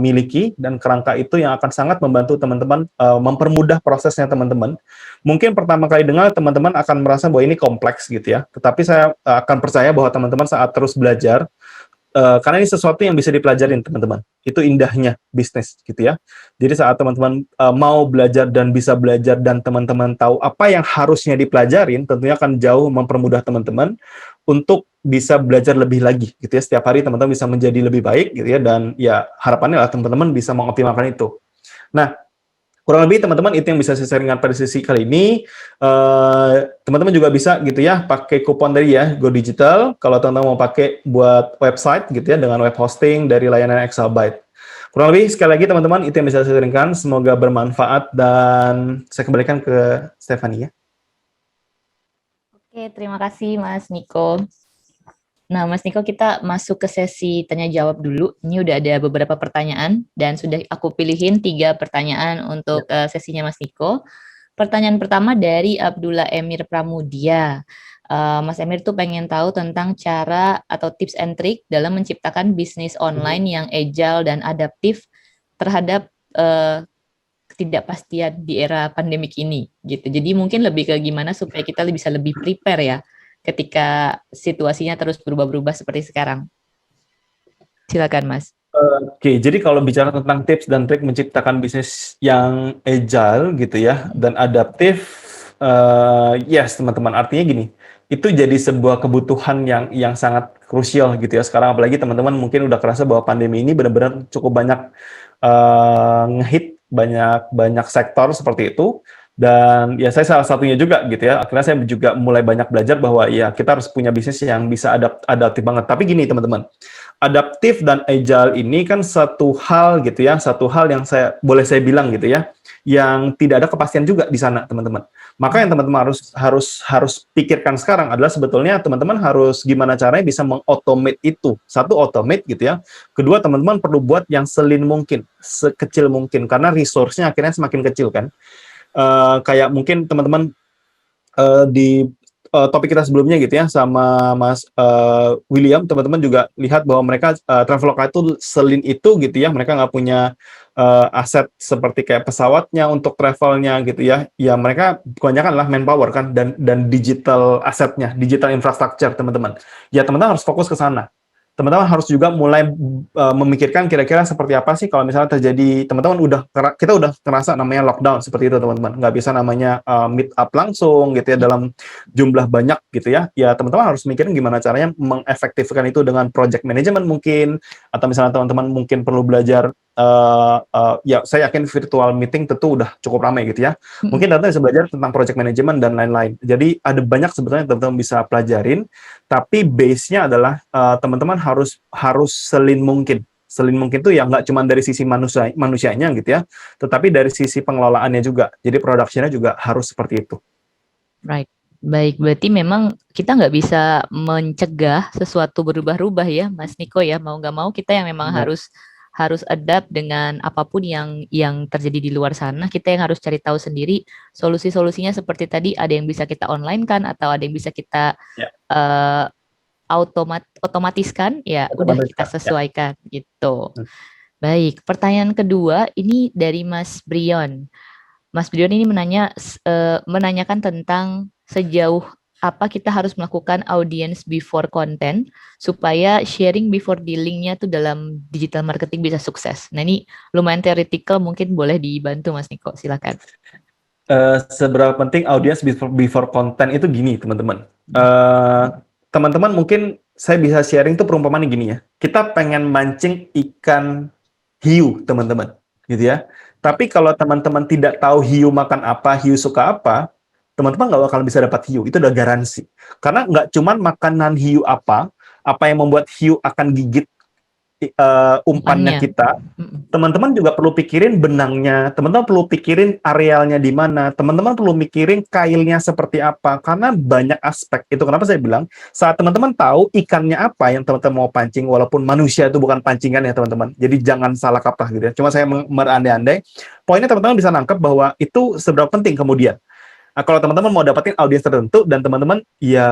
miliki, dan kerangka itu yang akan sangat membantu teman-teman mempermudah prosesnya teman-teman. Mungkin pertama kali dengar teman-teman akan merasa bahwa ini kompleks gitu ya, tetapi saya akan percaya bahwa teman-teman saat terus belajar, karena ini sesuatu yang bisa dipelajarin teman-teman. Itu indahnya bisnis gitu ya. Jadi saat teman-teman mau belajar dan bisa belajar dan teman-teman tahu apa yang harusnya dipelajarin, tentunya akan jauh mempermudah teman-teman untuk bisa belajar lebih lagi gitu ya. Setiap hari teman-teman bisa menjadi lebih baik gitu ya, dan ya harapannya lah teman-teman bisa mengoptimalkan itu. Nah, kurang lebih teman-teman itu yang bisa saya sharingkan pada sesi kali ini. Teman-teman juga bisa gitu ya pakai kupon dari ya Go Digital kalau teman-teman mau pakai buat website gitu ya dengan web hosting dari layanan Exabyte. Kurang lebih sekali lagi teman-teman itu yang bisa saya sharingkan. Semoga bermanfaat dan saya kembalikan ke Stephanie ya. Oke, terima kasih Mas Niko. Nah, Mas Niko, kita masuk ke sesi tanya jawab dulu. Ini udah ada beberapa pertanyaan dan sudah aku pilihin 3 pertanyaan untuk sesinya Mas Niko. Pertanyaan pertama dari Abdullah Emir Pramudia. Mas Emir tuh pengen tahu tentang cara atau tips and trick dalam menciptakan bisnis online yang agile dan adaptif terhadap ketidakpastian di era pandemik ini gitu. Jadi mungkin lebih ke gimana supaya kita bisa lebih prepare ya ketika situasinya terus berubah-berubah seperti sekarang. Silakan Mas. Oke, jadi kalau bicara tentang tips dan trik menciptakan bisnis yang agile gitu ya dan adaptif, yes teman-teman. Artinya gini, itu jadi sebuah kebutuhan yang sangat krusial gitu ya. Sekarang apalagi teman-teman mungkin udah kerasa bahwa pandemi ini benar-benar cukup banyak ngehit banyak banyak sektor seperti itu. Dan ya saya salah satunya juga gitu ya. Akhirnya saya juga mulai banyak belajar bahwa ya kita harus punya bisnis yang bisa adaptif banget. Tapi gini teman-teman, adaptif dan agile ini kan satu hal gitu ya, satu hal yang boleh saya bilang gitu ya, yang tidak ada kepastian juga di sana teman-teman. Maka yang teman-teman harus pikirkan sekarang adalah sebetulnya teman-teman harus gimana caranya bisa mengautomate itu. Satu, automate gitu ya. Kedua, teman-teman perlu buat yang selin mungkin, sekecil mungkin karena resource-nya akhirnya semakin kecil kan. Kayak mungkin teman-teman di topik kita sebelumnya gitu ya sama Mas William, teman-teman juga lihat bahwa mereka Traveloka itu selin itu gitu ya, mereka nggak punya aset seperti kayak pesawatnya untuk travelnya gitu ya. Ya mereka kebanyakan lah manpower kan dan digital asetnya, digital infrastructure teman-teman. Ya teman-teman harus fokus ke sana. Teman-teman harus juga mulai memikirkan kira-kira seperti apa sih kalau misalnya terjadi, teman-teman kita udah terasa namanya lockdown seperti itu teman-teman, nggak bisa namanya meet up langsung gitu ya dalam jumlah banyak gitu ya. Ya teman-teman harus mikirin gimana caranya mengefektifkan itu dengan project management mungkin, atau misalnya teman-teman mungkin perlu belajar ya saya yakin virtual meeting tentu udah cukup ramai gitu ya. Mungkin teman-teman bisa belajar tentang project management dan lain-lain. Jadi ada banyak sebetulnya teman-teman bisa pelajarin, tapi base-nya adalah teman-teman harus selin mungkin. Selin mungkin itu ya nggak cuma dari sisi manusianya gitu ya, tetapi dari sisi pengelolaannya juga. Jadi production-nya juga harus seperti itu. Right. Baik, berarti memang kita nggak bisa mencegah sesuatu berubah-ubah ya, Mas Niko ya. Mau nggak mau kita yang memang Benar. harus adapt dengan apapun yang terjadi di luar sana. Kita yang harus cari tahu sendiri solusi-solusinya seperti tadi. Ada yang bisa kita online kan, atau ada yang bisa kita Ya, eh, otomatiskan. Ya, udah otomatis kita kan. Ya. sesuaikan gitu. Hmm. Baik, pertanyaan kedua ini dari Mas Brion. Mas Brion ini menanyakan tentang sejauh apa kita harus melakukan audience before content supaya sharing before dealingnya tuh dalam digital marketing bisa sukses. Nah ini lumayan theoretical, mungkin boleh dibantu Mas Niko, silakan. Seberapa penting audience before content itu gini teman-teman. Teman-teman mungkin saya bisa sharing tuh perumpamaan gini ya. Kita pengen mancing ikan hiu teman-teman, gitu ya. Tapi kalau teman-teman tidak tahu hiu makan apa, hiu suka apa, teman-teman nggak bakal bisa dapat hiu. Itu udah garansi. Karena nggak cuman makanan hiu apa yang membuat hiu akan gigit umpannya Umpannya. kita, Mm-mm. teman-teman juga perlu pikirin benangnya, teman-teman perlu pikirin arealnya di mana, teman-teman perlu mikirin kailnya seperti apa, karena banyak aspek. Itu kenapa saya bilang, saat teman-teman tahu ikannya apa yang teman-teman mau pancing, walaupun manusia itu bukan pancingan ya teman-teman, jadi jangan salah kaprah gitu ya. Cuma saya merandai-andai, poinnya teman-teman bisa nangkep bahwa itu seberapa penting kemudian. Nah, kalau teman-teman mau dapetin audiens tertentu dan teman-teman ya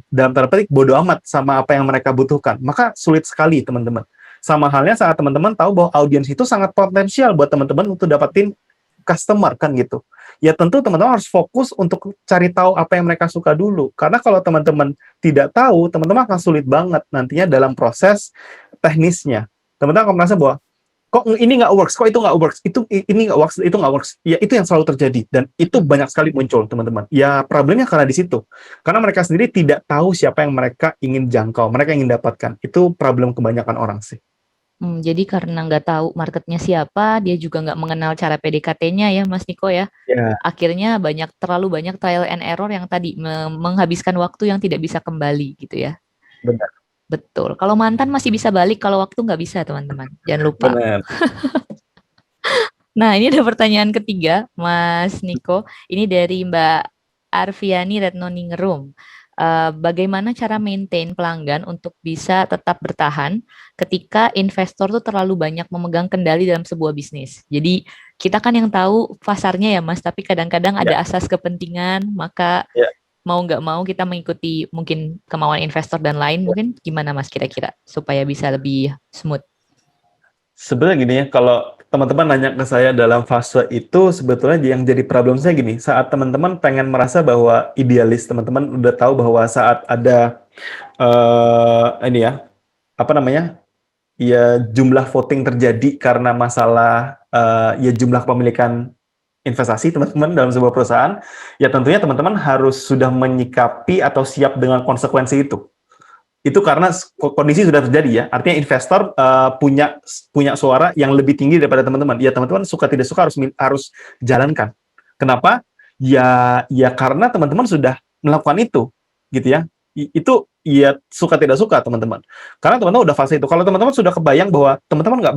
dalam tanda petik bodoh amat sama apa yang mereka butuhkan, maka sulit sekali teman-teman. Sama halnya saat teman-teman tahu bahwa audiens itu sangat potensial buat teman-teman untuk dapetin customer kan gitu. Ya tentu teman-teman harus fokus untuk cari tahu apa yang mereka suka dulu. Karena kalau teman-teman tidak tahu, teman-teman akan sulit banget nantinya dalam proses teknisnya. Teman-teman akan merasa bahwa kok ini nggak works, kok itu nggak works, ini nggak works, itu nggak works. Ya itu yang selalu terjadi dan itu banyak sekali muncul teman-teman. Ya problemnya karena di situ. Karena mereka sendiri tidak tahu siapa yang mereka ingin jangkau, mereka ingin dapatkan. Itu problem kebanyakan orang sih. Jadi karena nggak tahu marketnya siapa, dia juga nggak mengenal cara PDKT-nya ya Mas Niko ya. Ya, Akhirnya terlalu banyak trial and error yang tadi menghabiskan waktu yang tidak bisa kembali gitu ya. benar. Betul. Kalau mantan masih bisa balik, kalau waktu nggak bisa, teman-teman. Jangan lupa. Benar. Nah, ini ada pertanyaan ketiga, Mas Niko. Ini dari Mbak Arviani Retnoningrum. Bagaimana cara maintain pelanggan untuk bisa tetap bertahan ketika investor tuh terlalu banyak memegang kendali dalam sebuah bisnis. Jadi kita kan yang tahu pasarnya ya Mas, tapi kadang-kadang Ya, ada asas kepentingan, maka ya. mau nggak mau kita mengikuti mungkin kemauan investor dan lain, mungkin gimana Mas kira-kira supaya bisa lebih smooth? Sebenarnya gini ya, kalau teman-teman nanya ke saya dalam fase itu, sebetulnya yang jadi problem saya gini, saat teman-teman pengen merasa bahwa idealis, teman-teman udah tahu bahwa saat ada ini ya, apa namanya, ya jumlah voting terjadi karena masalah ya jumlah kepemilikan investasi teman-teman dalam sebuah perusahaan, ya tentunya teman-teman harus sudah menyikapi atau siap dengan konsekuensi itu. Itu karena kondisi sudah terjadi ya. Artinya investor punya suara yang lebih tinggi daripada teman-teman. Ya teman-teman suka tidak suka harus jalankan. Kenapa? Ya karena teman-teman sudah melakukan itu, gitu ya. Itu ya suka tidak suka teman-teman. Karena teman-teman udah fase itu. Kalau teman-teman sudah kebayang bahwa teman-teman nggak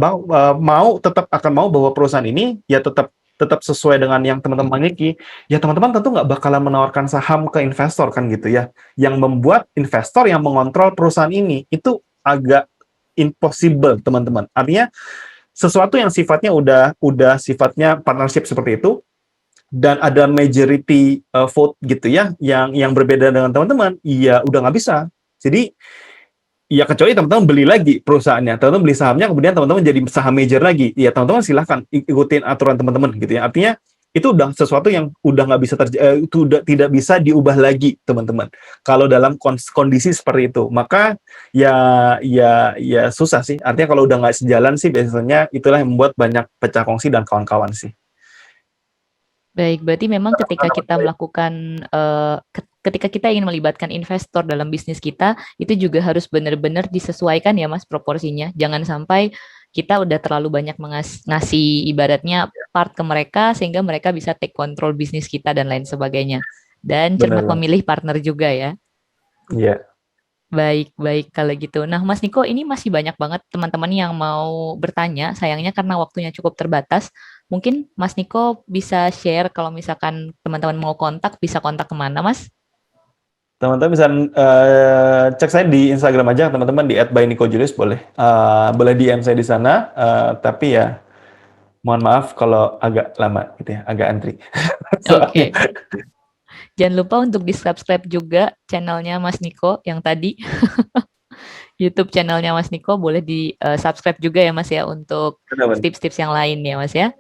mau tetap akan mau bahwa perusahaan ini ya tetap tetap sesuai dengan yang teman-teman miliki, ya teman-teman tentu nggak bakalan menawarkan saham ke investor kan gitu ya, yang membuat investor yang mengontrol perusahaan ini itu agak impossible teman-teman. Artinya sesuatu yang sifatnya udah sifatnya partnership seperti itu dan ada majority vote gitu ya yang berbeda dengan teman-teman, iya udah nggak bisa. Jadi ya kecuali teman-teman beli lagi perusahaannya, teman-teman beli sahamnya, kemudian teman-teman jadi saham major lagi, ya teman-teman silahkan ikutin aturan teman-teman gitu ya. Artinya itu udah sesuatu yang udah nggak bisa itu udah tidak bisa diubah lagi teman-teman. Kalau dalam kondisi seperti itu, maka ya susah sih. Artinya kalau udah nggak sejalan sih biasanya itulah yang membuat banyak pecah kongsi dan kawan-kawan sih. Baik, berarti memang ketika kita melakukan, ketika kita ingin melibatkan investor dalam bisnis kita, itu juga harus benar-benar disesuaikan ya Mas proporsinya. Jangan sampai kita udah terlalu banyak ngasih ibaratnya part ke mereka sehingga mereka bisa take control bisnis kita dan lain sebagainya. Dan cermat Benar. memilih partner juga ya. Iya. Baik, baik kalau gitu. Nah, Mas Niko, ini masih banyak banget teman-teman yang mau bertanya. Sayangnya karena waktunya cukup terbatas. Mungkin Mas Niko bisa share kalau misalkan teman-teman mau kontak, bisa kontak kemana, Mas? Teman-teman bisa cek saya di Instagram aja, teman-teman di @by_nico_julius boleh. Boleh DM saya di sana, tapi ya mohon maaf kalau agak lama gitu ya, agak antri. Soalnya. Oke. Jangan lupa untuk di-subscribe juga channelnya Mas Niko yang tadi. YouTube channelnya Mas Niko boleh di-subscribe juga ya, Mas ya, untuk Benar. tips-tips yang lain ya, Mas ya.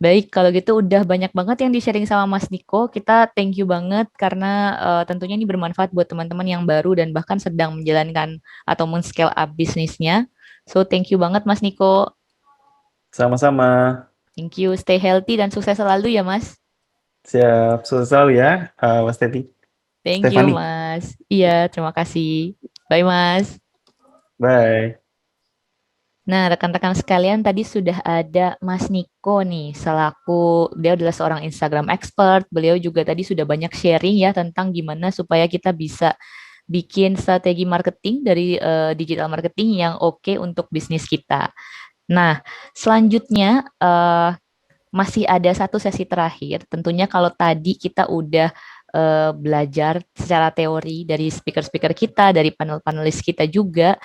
Baik, kalau gitu udah banyak banget yang di-sharing sama Mas Niko. Kita thank you banget karena tentunya ini bermanfaat buat teman-teman yang baru dan bahkan sedang menjalankan atau men-scale up bisnisnya. So, thank you banget Mas Niko. Sama-sama. Thank you, stay healthy dan sukses selalu ya Mas. Siap, sukses selalu ya, Mas Teti. Thank you Stefani. Mas. Iya, terima kasih. Bye Mas. Bye. Nah, rekan-rekan sekalian tadi sudah ada Mas Niko nih, selaku beliau adalah seorang Instagram expert. Beliau juga tadi sudah banyak sharing ya tentang gimana supaya kita bisa bikin strategi marketing dari digital marketing yang oke untuk bisnis kita. Nah, selanjutnya masih ada satu sesi terakhir. Tentunya kalau tadi kita udah belajar secara teori dari speaker-speaker kita, dari panel-panelis kita juga.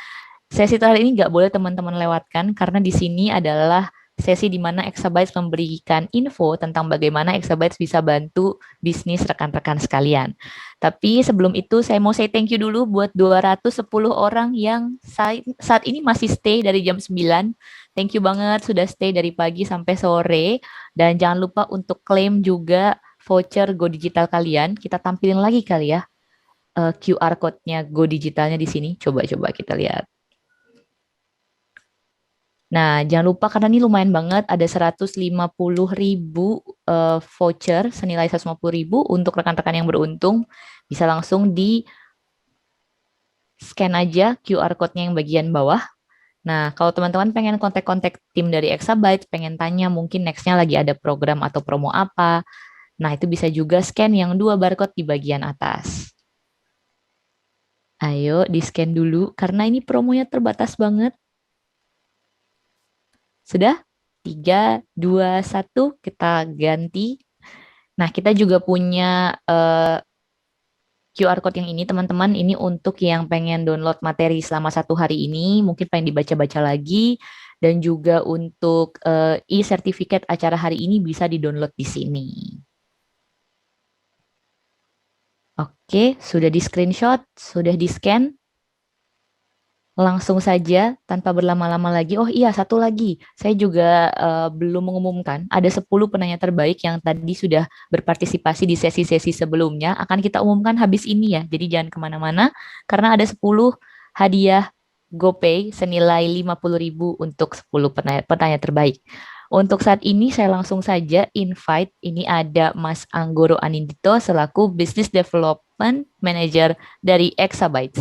Sesi terakhir ini nggak boleh teman-teman lewatkan karena di sini adalah sesi di mana Exabytes memberikan info tentang bagaimana Exabytes bisa bantu bisnis rekan-rekan sekalian. Tapi sebelum itu saya mau say thank you dulu buat 210 orang yang saat ini masih stay dari jam 9. Thank you banget sudah stay dari pagi sampai sore. Dan jangan lupa untuk klaim juga voucher Go Digital kalian. Kita tampilin lagi kali ya QR code-nya Go Digitalnya di sini. Coba-coba kita lihat. Nah, jangan lupa karena ini lumayan banget, ada 150.000 voucher senilai 150.000 untuk rekan-rekan yang beruntung. Bisa langsung di scan aja QR code-nya yang bagian bawah. Nah, kalau teman-teman pengen kontak-kontak tim dari Exabyte, pengen tanya mungkin next-nya lagi ada program atau promo apa, nah itu bisa juga scan yang 2 barcode di bagian atas. Ayo di-scan dulu, karena ini promonya terbatas banget. Sudah? 3, 2, 1, kita ganti. Nah, kita juga punya QR code yang ini, teman-teman. Ini untuk yang pengen download materi selama 1 hari ini, mungkin pengen dibaca-baca lagi. Dan juga untuk e-sertifikat acara hari ini bisa di-download di sini. Oke, sudah di screenshot, sudah di scan. Langsung saja tanpa berlama-lama lagi. Oh iya, satu lagi. Saya juga belum mengumumkan. Ada 10 penanya terbaik yang tadi sudah berpartisipasi di sesi-sesi sebelumnya. Akan kita umumkan habis ini ya. Jadi jangan kemana-mana. Karena ada 10 hadiah GoPay senilai 50.000 untuk 10 penanya terbaik. Untuk saat ini saya langsung saja invite. Ini ada Mas Anggoro Anindito selaku Business Development Manager dari Exabytes.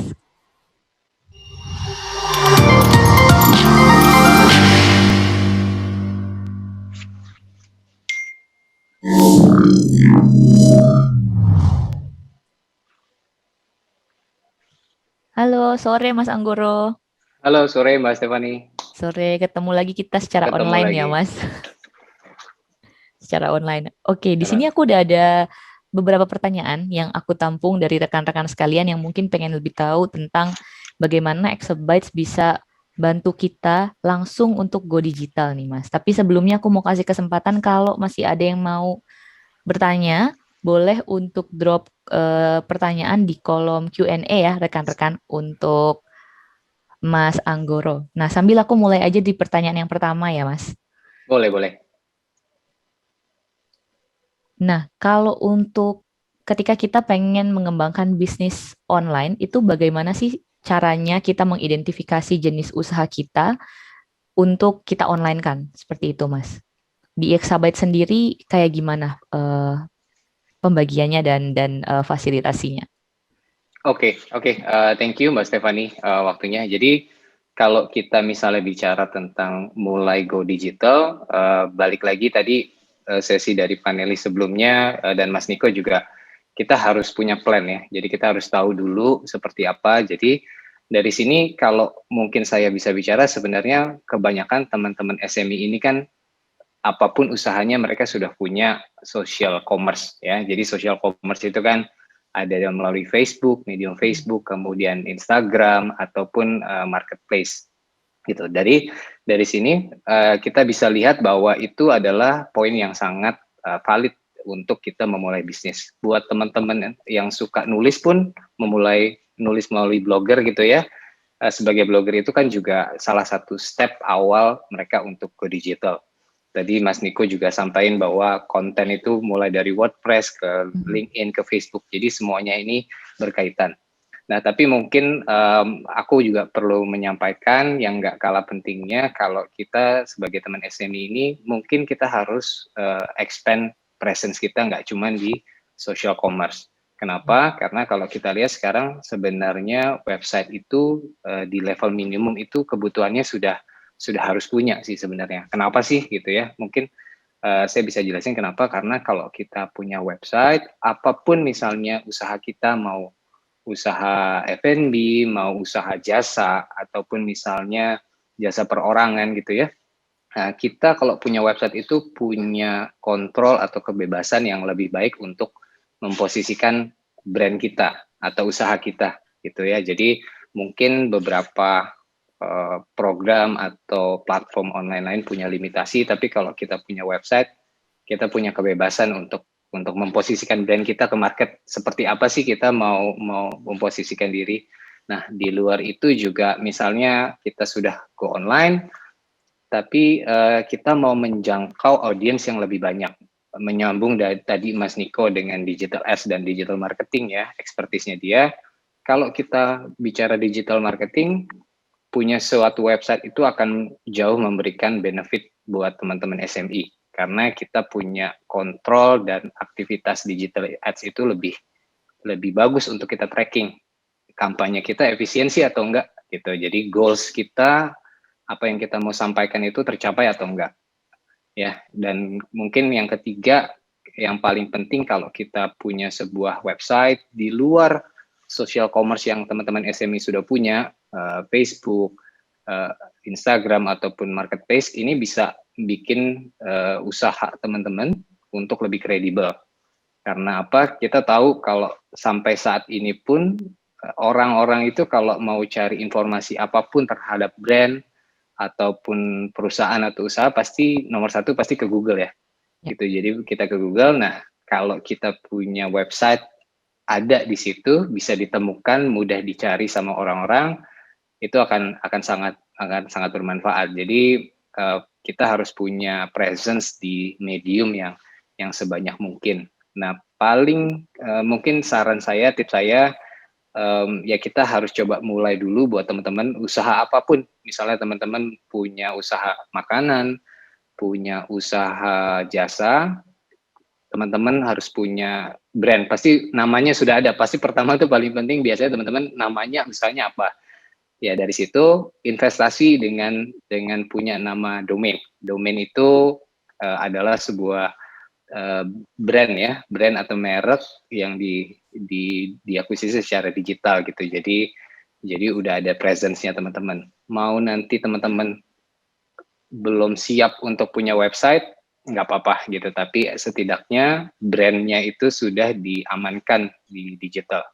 Halo, sore Mas Anggoro. Halo, sore Mbak Stefani. Sore, ketemu lagi kita secara Ketemu online ya, lagi. Mas. Secara online. Oke, di sini Jalan. aku udah ada beberapa pertanyaan yang aku tampung dari rekan-rekan sekalian yang mungkin pengen lebih tahu tentang bagaimana Exabytes bisa bantu kita langsung untuk go digital nih, Mas. Tapi sebelumnya aku mau kasih kesempatan kalau masih ada yang mau bertanya, boleh untuk drop pertanyaan di kolom Q&A ya, rekan-rekan, untuk Mas Anggoro. Nah, sambil aku mulai aja di pertanyaan yang pertama ya, Mas. Boleh, boleh. Nah, kalau untuk ketika kita pengen mengembangkan bisnis online, itu bagaimana sih caranya kita mengidentifikasi jenis usaha kita untuk kita online kan? Seperti itu, Mas. Di Exabyte sendiri kayak gimana pembagiannya dan fasilitasinya? Oke, oke. Thank you Mbak Stefani waktunya. Jadi kalau kita misalnya bicara tentang mulai go digital, balik lagi tadi sesi dari panelis sebelumnya dan Mas Niko juga, kita harus punya plan ya. Jadi kita harus tahu dulu seperti apa. Jadi dari sini kalau mungkin saya bisa bicara, sebenarnya kebanyakan teman-teman SME ini kan apapun usahanya mereka sudah punya social commerce ya. Jadi social commerce itu kan ada melalui Facebook, medium Facebook, kemudian Instagram ataupun marketplace gitu. Dari sini kita bisa lihat bahwa itu adalah poin yang sangat valid untuk kita memulai bisnis. Buat teman-teman yang suka nulis pun memulai nulis melalui blogger gitu ya. Sebagai blogger itu kan juga salah satu step awal mereka untuk ke digital. Tadi Mas Niko juga sampaikan bahwa konten itu mulai dari WordPress ke LinkedIn ke Facebook, jadi semuanya ini berkaitan. Nah, tapi mungkin aku juga perlu menyampaikan yang nggak kalah pentingnya kalau kita sebagai teman SME ini mungkin kita harus expand presence kita nggak cuma di social commerce. Kenapa? Karena kalau kita lihat sekarang sebenarnya website itu di level minimum itu kebutuhannya sudah harus punya sih sebenarnya. Kenapa sih gitu ya? Mungkin saya bisa jelasin kenapa, karena kalau kita punya website, apapun misalnya usaha kita, mau usaha F&B, mau usaha jasa, ataupun misalnya jasa perorangan gitu ya, kita kalau punya website itu punya kontrol atau kebebasan yang lebih baik untuk memposisikan brand kita atau usaha kita gitu ya. Jadi mungkin beberapa program atau platform online lain punya limitasi, tapi kalau kita punya website, kita punya kebebasan untuk memposisikan brand kita ke market seperti apa sih kita mau memposisikan diri. Nah, di luar itu juga misalnya kita sudah go online, tapi kita mau menjangkau audiens yang lebih banyak. Menyambung dari tadi Mas Niko dengan digital ads dan digital marketing ya, ekspertisnya dia. Kalau kita bicara digital marketing, punya suatu website itu akan jauh memberikan benefit buat teman-teman SME karena kita punya kontrol dan aktivitas digital ads itu lebih bagus untuk kita tracking kampanye kita efisiensi atau enggak gitu. Jadi goals kita, apa yang kita mau sampaikan itu tercapai atau enggak ya. Dan mungkin yang ketiga yang paling penting kalau kita punya sebuah website di luar social commerce yang teman-teman SME sudah punya, Facebook, Instagram ataupun marketplace, ini bisa bikin usaha teman-teman untuk lebih kredibel. Karena apa? Kita tahu kalau sampai saat ini pun orang-orang itu kalau mau cari informasi apapun terhadap brand ataupun perusahaan atau usaha, pasti nomor satu pasti ke Google ya. Ya. Gitu. Jadi kita ke Google. Nah, kalau kita punya website ada di situ, bisa ditemukan, mudah dicari sama orang-orang, itu akan sangat bermanfaat. Jadi kita harus punya presence di medium yang sebanyak mungkin. Nah, paling mungkin saran saya, tips saya, ya kita harus coba mulai dulu buat teman-teman usaha apapun. Misalnya teman-teman punya usaha makanan, punya usaha jasa, teman-teman harus punya brand. Pasti namanya sudah ada. Pasti pertama itu paling penting biasanya teman-teman namanya misalnya apa. Ya dari situ investasi dengan punya nama domain. Domain itu adalah sebuah brand ya, brand atau merek yang diakuisisi secara digital gitu. Jadi udah ada presence-nya teman-teman. Mau nanti teman-teman belum siap untuk punya website, nggak apa-apa gitu. Tapi setidaknya brand-nya itu sudah diamankan di digital.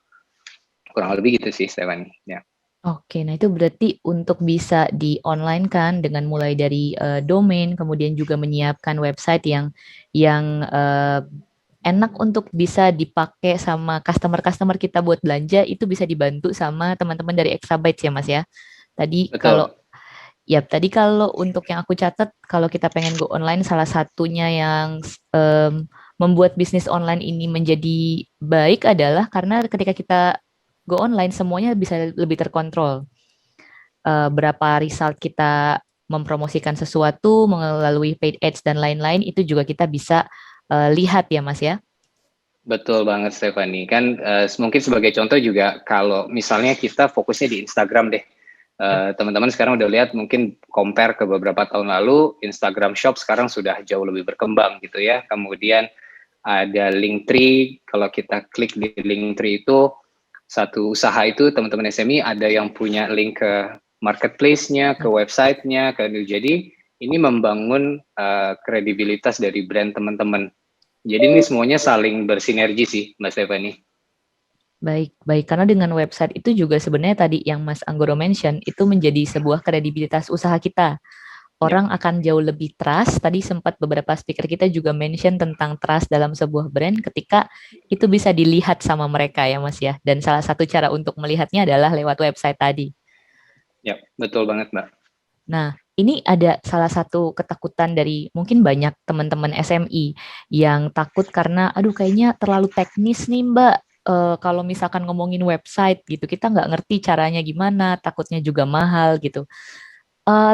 Kurang lebih gitu sih, Stephanie. Ya. Oke, nah itu berarti untuk bisa di online kan dengan mulai dari domain, kemudian juga menyiapkan website yang enak untuk bisa dipakai sama customer-customer kita buat belanja, itu bisa dibantu sama teman-teman dari Exabytes ya Mas ya. Tadi kalau Betul. tadi kalau untuk yang aku catat, kalau kita pengen go online, salah satunya yang em, membuat bisnis online ini menjadi baik adalah karena ketika kita go online, semuanya bisa lebih terkontrol. Berapa result kita mempromosikan sesuatu melalui paid ads dan lain-lain, itu juga kita bisa lihat ya Mas ya. Betul banget Stephanie. Kan mungkin sebagai contoh juga kalau misalnya kita fokusnya di Instagram deh. Teman-teman sekarang udah lihat mungkin compare ke beberapa tahun lalu, Instagram Shop sekarang sudah jauh lebih berkembang gitu ya. Kemudian ada Linktree, kalau kita klik di Linktree itu satu usaha itu teman-teman SME ada yang punya link ke marketplace-nya, ke website-nya, jadi ini membangun kredibilitas dari brand teman-teman. Jadi ini semuanya saling bersinergi sih, Mbak Stephanie. Baik, baik. Karena dengan website itu juga sebenarnya tadi yang Mas Anggoro mention, itu menjadi sebuah kredibilitas usaha kita. Orang akan jauh lebih trust. Tadi sempat beberapa speaker kita juga mention tentang trust dalam sebuah brand ketika itu bisa dilihat sama mereka ya Mas ya. Dan salah satu cara untuk melihatnya adalah lewat website tadi. Ya, betul banget Mbak. Nah, ini ada salah satu ketakutan dari mungkin banyak teman-teman SMI yang takut karena, aduh kayaknya terlalu teknis nih Mbak. Kalau misalkan ngomongin website gitu, kita nggak ngerti caranya gimana, takutnya juga mahal gitu.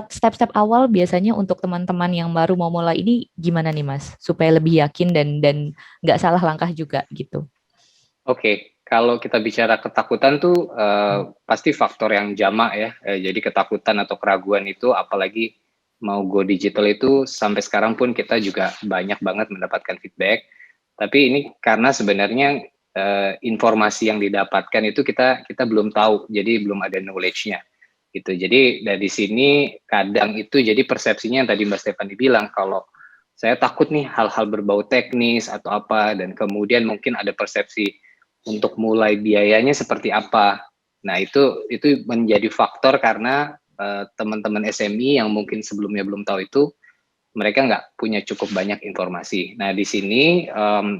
Step-step awal biasanya untuk teman-teman yang baru mau mulai ini gimana nih Mas? Supaya lebih yakin dan nggak salah langkah juga gitu. Oke, kalau kita bicara ketakutan tuh pasti faktor yang jamak ya. Jadi ketakutan atau keraguan itu apalagi mau go digital itu sampai sekarang pun kita juga banyak banget mendapatkan feedback. Tapi ini karena sebenarnya informasi yang didapatkan itu kita belum tahu, jadi belum ada knowledge-nya gitu. Jadi dari sini kadang itu jadi persepsinya yang tadi Mbak Stephanie bilang kalau saya takut nih hal-hal berbau teknis atau apa dan kemudian mungkin ada persepsi untuk mulai biayanya seperti apa. Nah, itu menjadi faktor karena teman-teman SME yang mungkin sebelumnya belum tahu itu mereka nggak punya cukup banyak informasi. Nah, di sini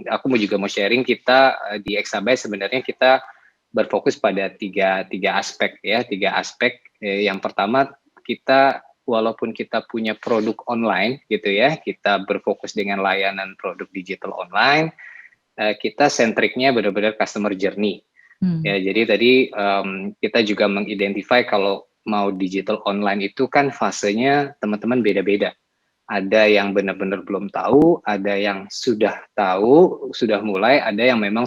aku juga mau sharing kita di Exabyte sebenarnya kita berfokus pada tiga aspek ya, tiga aspek. Yang pertama kita walaupun kita punya produk online gitu ya, kita berfokus dengan layanan produk digital online, kita sentriknya benar-benar customer journey. Ya, jadi tadi kita juga mengidentify kalau mau digital online itu kan fasenya teman-teman beda-beda. Ada yang benar-benar belum tahu, ada yang sudah tahu, sudah mulai, ada yang memang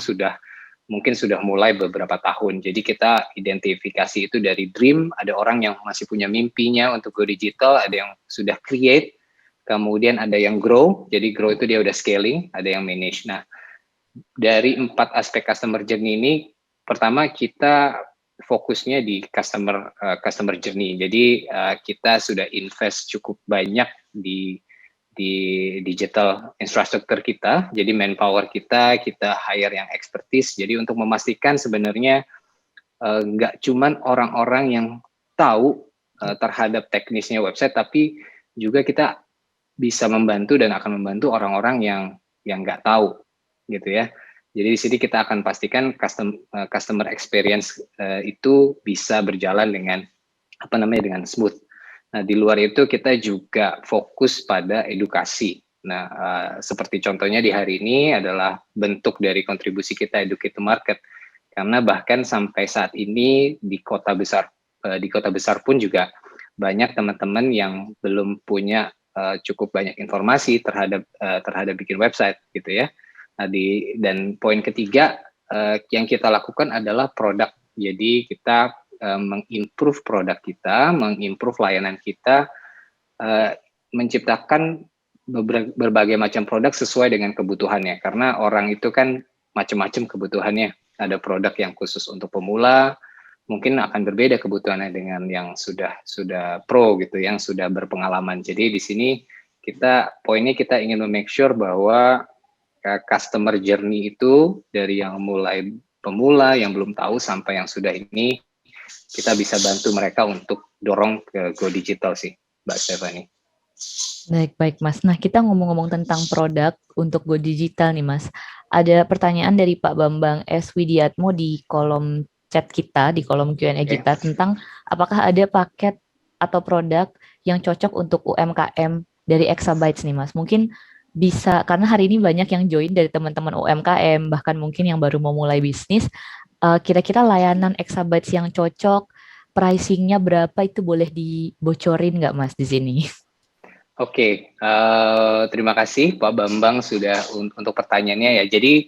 mungkin sudah mulai beberapa tahun. Jadi kita identifikasi itu dari dream, ada orang yang masih punya mimpinya untuk go digital, ada yang sudah create, kemudian ada yang grow, jadi grow itu dia udah scaling, ada yang manage. Nah, dari 4 aspek customer journey ini, pertama kita fokusnya di customer journey. Jadi kita sudah invest cukup banyak di digital infrastructure kita. Jadi manpower kita hire yang expertise. Jadi untuk memastikan sebenarnya nggak cuman orang-orang yang tahu terhadap teknisnya website, tapi juga kita bisa membantu dan akan membantu orang-orang yang nggak tahu gitu ya. Jadi di sini kita akan pastikan customer experience itu bisa berjalan dengan dengan smooth. Nah, di luar itu kita juga fokus pada edukasi. Nah, seperti contohnya di hari ini adalah bentuk dari kontribusi kita Educate to Market. Karena bahkan sampai saat ini di kota besar pun juga banyak teman-teman yang belum punya cukup banyak informasi terhadap bikin website gitu ya. Nah, dan poin ketiga yang kita lakukan adalah produk. Jadi kita mengimprove produk kita, mengimprove layanan kita, menciptakan berbagai macam produk sesuai dengan kebutuhannya. Karena orang itu kan macam-macam kebutuhannya. Ada produk yang khusus untuk pemula, mungkin akan berbeda kebutuhannya dengan yang sudah pro gitu, yang sudah berpengalaman. Jadi di sini poinnya kita ingin make sure bahwa customer journey itu dari yang mulai pemula, yang belum tahu sampai yang sudah ini, kita bisa bantu mereka untuk dorong ke Go Digital sih, Mbak Stephanie. Baik Mas. Nah, kita ngomong-ngomong tentang produk untuk Go Digital nih Mas. Ada pertanyaan dari Pak Bambang S. Widiatmo di kolom chat kita, di kolom Q&A kita tentang apakah ada paket atau produk yang cocok untuk UMKM dari Exabytes nih Mas. Mungkin bisa, karena hari ini banyak yang join dari teman-teman UMKM, bahkan mungkin yang baru mau mulai bisnis. Kira-kira layanan Exabytes yang cocok, pricing-nya berapa, itu boleh dibocorin nggak Mas di sini? Oke, terima kasih Pak Bambang sudah untuk pertanyaannya ya. Jadi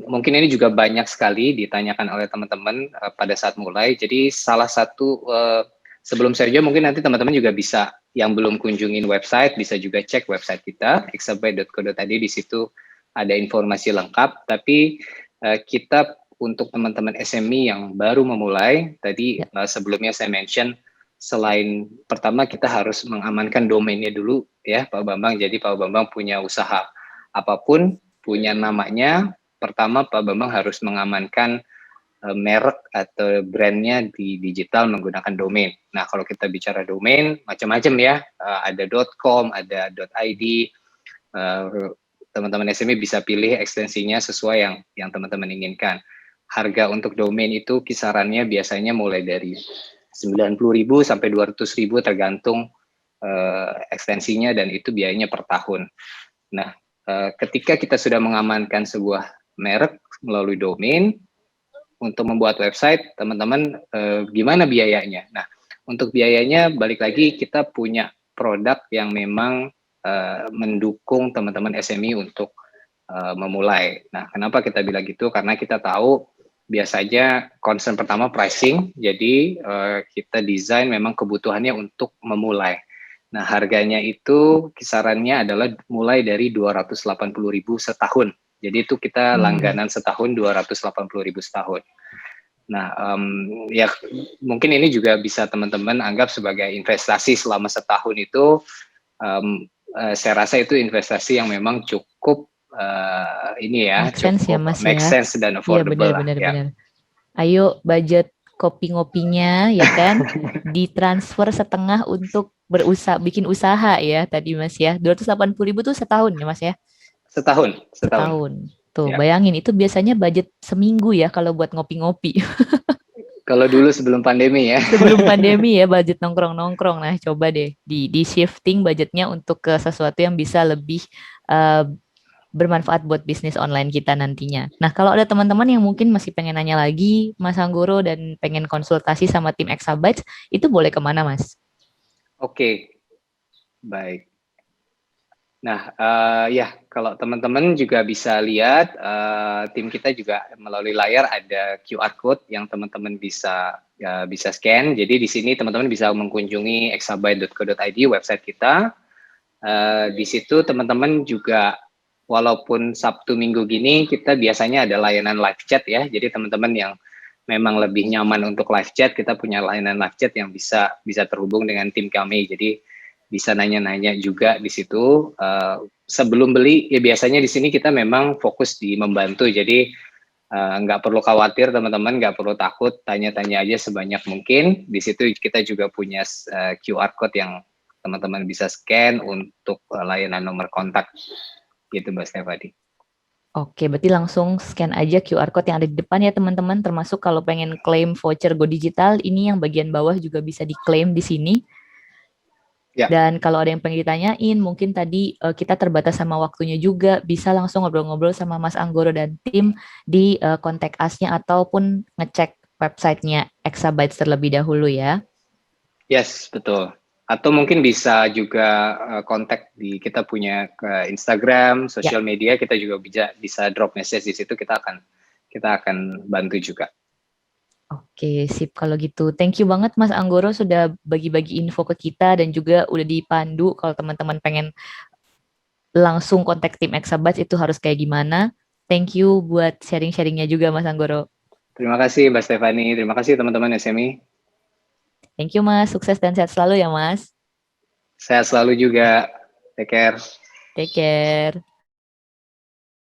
mungkin ini juga banyak sekali ditanyakan oleh teman-teman pada saat mulai. Jadi salah satu sebelum Sergio mungkin nanti teman-teman juga bisa yang belum kunjungin website bisa juga cek website kita exabyte.co.id, di situ ada informasi lengkap. Tapi kita untuk teman-teman SME yang baru memulai tadi sebelumnya saya mention, selain pertama kita harus mengamankan domainnya dulu ya Pak Bambang. Jadi Pak Bambang punya usaha apapun, punya namanya, pertama Pak Bambang harus mengamankan merek atau brandnya di digital menggunakan domain. Nah, kalau kita bicara domain macam-macam ya, ada .com, ada .id. Teman-teman SME bisa pilih ekstensinya sesuai yang teman-teman inginkan. Harga untuk domain itu kisarannya biasanya mulai dari 90.000 sampai 200.000 tergantung ekstensinya, dan itu biayanya per tahun. Nah, ketika kita sudah mengamankan sebuah merek melalui domain, untuk membuat website, teman-teman gimana biayanya? Nah, untuk biayanya balik lagi kita punya produk yang memang mendukung teman-teman SME untuk memulai. Nah, kenapa kita bilang gitu? Karena kita tahu biasanya concern pertama pricing, jadi kita desain memang kebutuhannya untuk memulai. Nah, harganya itu kisarannya adalah mulai dari 280.000 setahun. Jadi itu kita langganan setahun 280.000 setahun. Nah, ya mungkin ini juga bisa teman-teman anggap sebagai investasi selama setahun itu. Saya rasa itu investasi yang memang cukup ini ya, make sense ya Mas, make sense dan affordable ya, benar. Ayo budget kopi-ngopinya ya kan ditransfer setengah untuk bikin usaha ya tadi Mas ya. 280.000 tuh setahun ya Mas ya? Setahun. Tuh ya. Bayangin itu biasanya budget seminggu ya kalau buat ngopi-ngopi. Kalau dulu sebelum pandemi ya. Sebelum pandemi ya, budget nongkrong-nongkrong. Nah, coba deh di shifting budgetnya untuk ke sesuatu yang bisa lebih bermanfaat buat bisnis online kita nantinya. Nah, kalau ada teman-teman yang mungkin masih pengen nanya lagi, Mas Anggoro, dan pengen konsultasi sama tim Exabytes, itu boleh kemana, Mas? Oke, baik. Nah, ya kalau teman-teman juga bisa lihat, tim kita juga melalui layar ada QR code yang teman-teman bisa scan. Jadi di sini teman-teman bisa mengunjungi exabyte.co.id website kita. Di situ teman-teman juga, walaupun Sabtu Minggu gini kita biasanya ada layanan live chat ya. Jadi teman-teman yang memang lebih nyaman untuk live chat, kita punya layanan live chat yang bisa terhubung dengan tim kami. Jadi bisa nanya-nanya juga di situ. Sebelum beli, ya biasanya di sini kita memang fokus di membantu. Jadi nggak perlu khawatir teman-teman, nggak perlu takut, tanya-tanya aja sebanyak mungkin. Di situ kita juga punya QR code yang teman-teman bisa scan untuk layanan nomor kontak. Gitu Mbak Stephanie. Oke, berarti langsung scan aja QR code yang ada di depan ya teman-teman, termasuk kalau pengen klaim voucher Go Digital, ini yang bagian bawah juga bisa diklaim di sini. Ya. Dan kalau ada yang pengen ditanyain, mungkin tadi kita terbatas sama waktunya juga, bisa langsung ngobrol-ngobrol sama Mas Anggoro dan tim di kontak us-nya ataupun ngecek websitenya Exabytes terlebih dahulu ya. Yes, betul. Atau mungkin bisa juga kontak di kita punya Instagram, sosial media, kita juga bisa drop message di situ, kita akan bantu juga. Oke, sip kalau gitu. Thank you banget Mas Anggoro sudah bagi-bagi info ke kita dan juga udah dipandu kalau teman-teman pengen langsung kontak tim Exabytes itu harus kayak gimana. Thank you buat sharing-sharingnya juga Mas Anggoro. Terima kasih Mbak Stefani, terima kasih teman-teman SME. Thank you Mas, sukses dan sehat selalu ya Mas. Sehat selalu juga, take care. Take care.